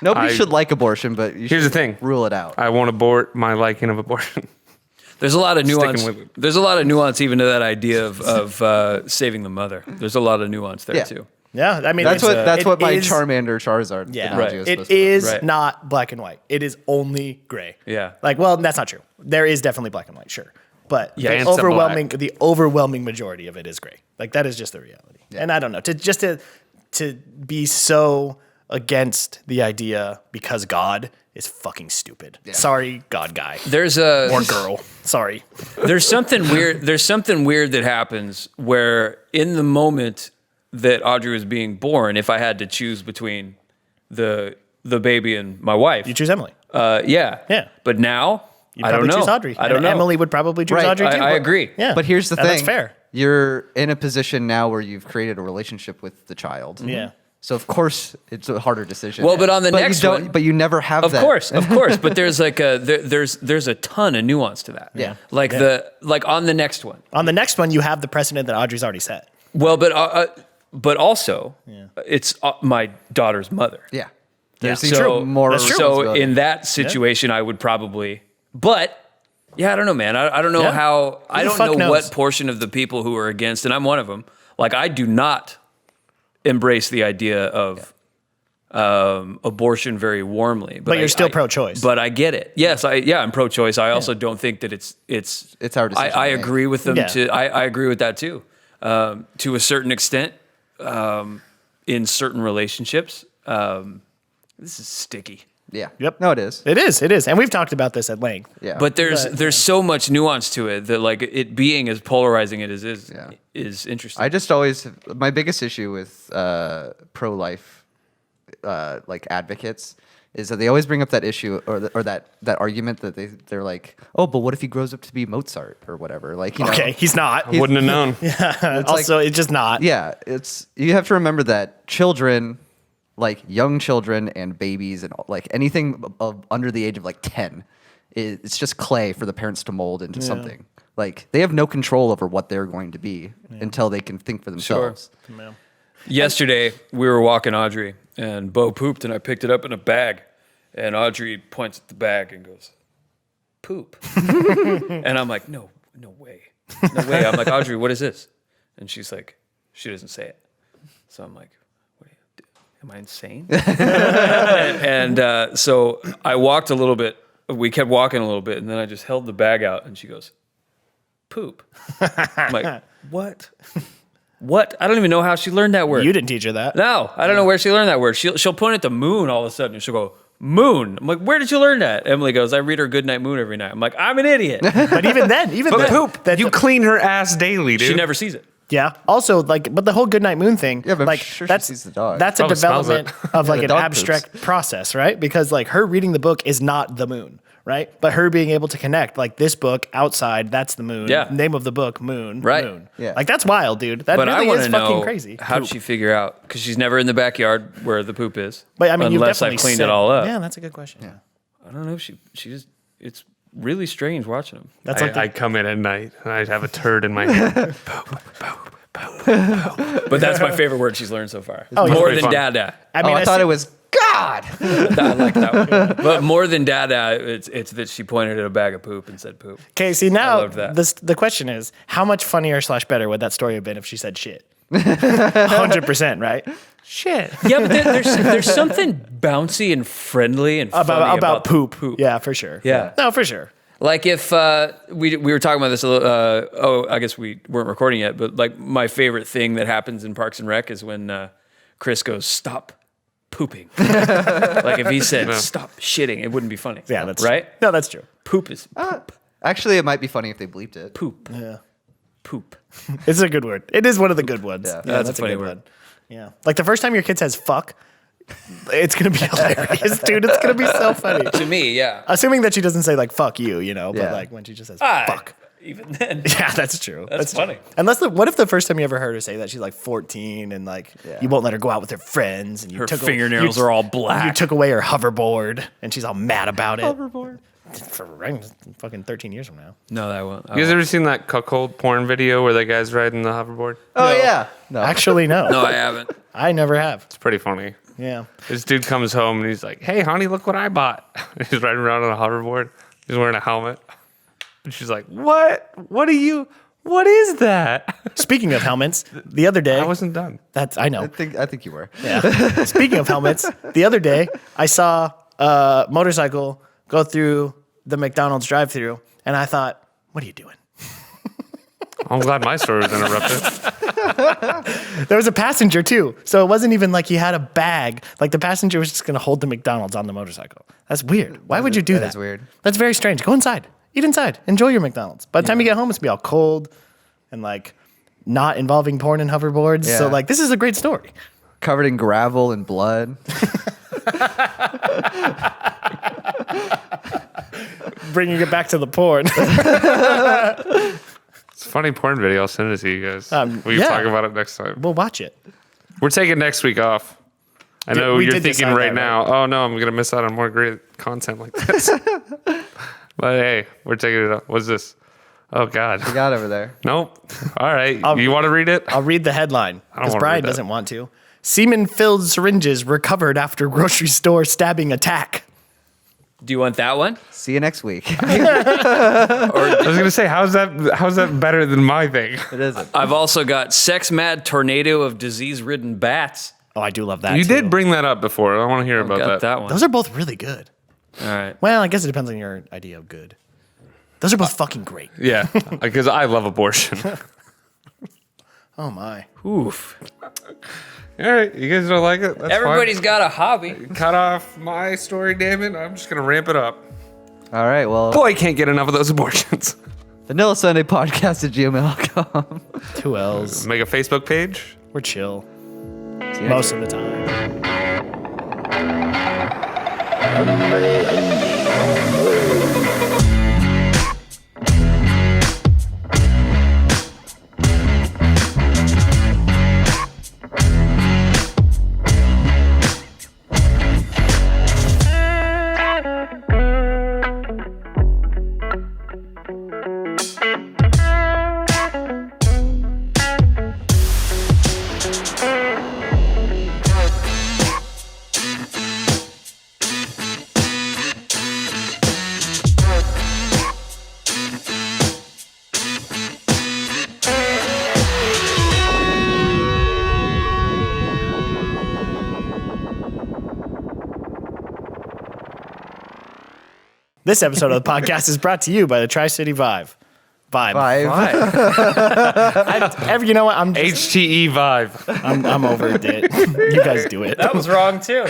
Nobody I- should like abortion, but you Here's the should thing. rule it out. I won't abort my liking of abortion. There's a lot of nuance. with it. There's a lot of nuance even to that idea of saving the mother. There's a lot of nuance there Yeah. too. Yeah, I mean That's it what my is- Charmander Charizard Yeah, analogy Right. was it supposed to be. is Right. not black and white. It is only gray. Yeah. Like, well, that's not true. There is definitely black and white, sure, but Dance the of overwhelming majority of it is gray. Like that is just the reality. And I don't know to be so against the idea because God is fucking stupid. Sorry, God guy There's or girl. Sorry. there's something weird. There's something weird that happens where in the moment that Audrey was being born, if I had to choose between the baby and my wife, You choose Emily. yeah. Yeah. But now You'd I don't probably know. choose Audrey. I don't And know. Emily would probably choose Right. Audrey too. I agree. Yeah, But here's the And thing. That's fair. you're in a position now where you've created a relationship with the child. Yeah. So of course it's a harder decision. Well, but on the next you don't, one, but you never have of that. course, but there's like there's a ton of nuance to that. Yeah. Like on the next one. On the next one, you have the precedent that Audrey's already set. Well, but also, it's my daughter's mother. Yeah. There's Yeah. even So more That's true. So responsibility. in that situation, I would probably, but yeah, I don't know, man. I don't know Yeah. how. I Who the don't fuck know knows? what portion of the people who are against, and I'm one of them. Like I do not embrace the idea of abortion very warmly. But you're still pro-choice. But I get it. Yes, I'm pro-choice. I also don't think that it's our decision I to make. agree with them. Yeah. I agree with that too, to a certain extent, in certain relationships. This is sticky. Yeah. Yep. No, it is. It is. And we've talked about this at length. Yeah. But there's so much nuance to it that like it being as polarizing as it is interesting. I just always my biggest issue with pro-life like advocates is that they always bring up that issue or that argument that they're like, oh, but what if he grows up to be Mozart or whatever? Like, you know, Okay, he's not. Wouldn't have known. Also, it's just not. yeah, you have to remember that children, like young children and babies and like anything under the age of like 10, it's just clay for the parents to mold into something. Like they have no control over what they're going to be until they can think for themselves. Yeah. Yesterday, we were walking Audrey, and Bo pooped, and I picked it up in a bag. And Audrey points at the bag and goes, poop. And I'm like, no way. No way. I'm like, Audrey, what is this? And she's like, she doesn't say it. So I'm like, what are you, am I insane? and so I walked a little bit. We kept walking a little bit, and then I just held the bag out, and she goes, poop. I'm like, what? What? I don't even know how she learned that word. You didn't teach her that. No, I don't know where she learned that word. She'll point at the moon all of a sudden, and she'll go, moon. I'm like, where did you learn that? Emily goes, I read her Goodnight Moon every night. I'm like, I'm an idiot. But even then, But poop. that- You clean her ass daily, dude. She never sees it. Yeah. Also, like, but the whole Goodnight Moon thing, Yeah, but I'm like, sure she that's sees the dog. that's a Probably smells it. development of like the an dog abstract process, right? Because like her reading the book is not the moon, right? But her being able to connect, like this book outside, that's the moon. Yeah. Name of the book, Moon. Right. Moon. Yeah. Like that's wild, dude. That But I really want is to fucking know crazy. how'd she figure out? Because she's never in the backyard where the poop is. But I mean, you've unless definitely I've cleaned said- it all up. Yeah, that's a good question. Yeah. I don't know. She just, it's really strange watching them. That's like I come in at night and I have a turd in my hand. But that's my favorite word she's learned so far. Oh, yeah. More Pretty than fun. dada. I mean, I thought see- it was God. I like that one. But more than dada, it's that she pointed at a bag of poop and said poop. Okay, see now loved that. the question is, how much funnier / better would that story have been if she said shit? 100%, right? Shit. Yeah, but there's something bouncy and friendly and funny About poop. Poop. Yeah, for sure. Yeah. No, for sure. Like if we were talking about this a little, I guess we weren't recording yet, but like my favorite thing that happens in Parks and Rec is when Chris goes, stop pooping. Like if he said, stop shitting, it wouldn't be funny. Yeah, that's right. True. No, that's true. Poop is poop. Actually, it might be funny if they bleeped it. Poop. Yeah. Poop. It's a good word. It is one of the good ones. Yeah. That's a funny good word. one. Yeah. Like the first time your kid says fuck, it's going to be hilarious, dude. It's going to be so funny. To me, yeah. Assuming that she doesn't say like fuck you, you know, but Yeah. like when she just says Ah, fuck. Even then. Yeah, that's true. That's true. funny. Unless what if the first time you ever heard her say that she's like 14 and like you won't let her go out with her friends and you Her took fingernails are all black. You took away her hoverboard and she's all mad about it. Hoverboard. For fucking 13 years from now. No, that won't. You guys ever seen that cuckold porn video where the guy's riding the hoverboard? Oh yeah. No. Actually, no. No, I haven't. I never have. It's pretty funny. Yeah. This dude comes home and he's like, "Hey, honey, look what I bought." He's riding around on a hoverboard. He's wearing a helmet. And she's like, "What? What is that?" Speaking of helmets, the other day I wasn't done. I know. I think you were. Yeah. Speaking of helmets, the other day I saw a motorcycle go through the McDonald's drive-thru, and I thought, "What are you doing?" I'm glad my story was interrupted. There was a passenger too, so it wasn't even like he had a bag. Like the passenger was just going to hold the McDonald's on the motorcycle. That's weird. Why would you do that? That is weird. That's very strange. Go inside. Eat inside. Enjoy your McDonald's. By the time you get home, it's gonna be all cold and like not involving porn and hoverboards. So Yeah. like this is a great story. Covered in gravel and blood. Bringing it back to the porn. It's a funny porn video. I'll send it to you guys. We yeah. can talk about it next time. We'll watch it. We're taking next week off. I know we you're did thinking decide right that, now, oh no, I'm going to miss out on more great content like this. But hey, we're taking it up. What's this? Oh, God. You got over there. Nope. All right. You want to read it? I'll read the headline because wanna Brian read that. doesn't want to. Semen-filled syringes recovered after grocery store stabbing attack. Do you want that one? See you next week. I was going to say, how's that better than my thing? It isn't. I've also got sex-mad tornado of disease-ridden bats. Oh, I do love that. You too. did bring that up before. I want to hear about Got that. that one. Those are both really good. All right. Well, I guess it depends on your idea of good. Those are both fucking great. Yeah, because I love abortion. Oh my. Oof. All right, you guys don't like it? That's Everybody's got a hobby. fine. Cut off my story, damn it. I'm just going to ramp it up. All right. Well, Boy, I can't get enough of those abortions. Vanilla Sunday Podcast at gmail.com. 2 L's. Make a Facebook page. We're chill. See you next Most of the time. This episode of the podcast is brought to you by the Tri-City Vibe. Five. You know what? I'm HTE Vive. I'm over it. You guys do it. That was wrong, too.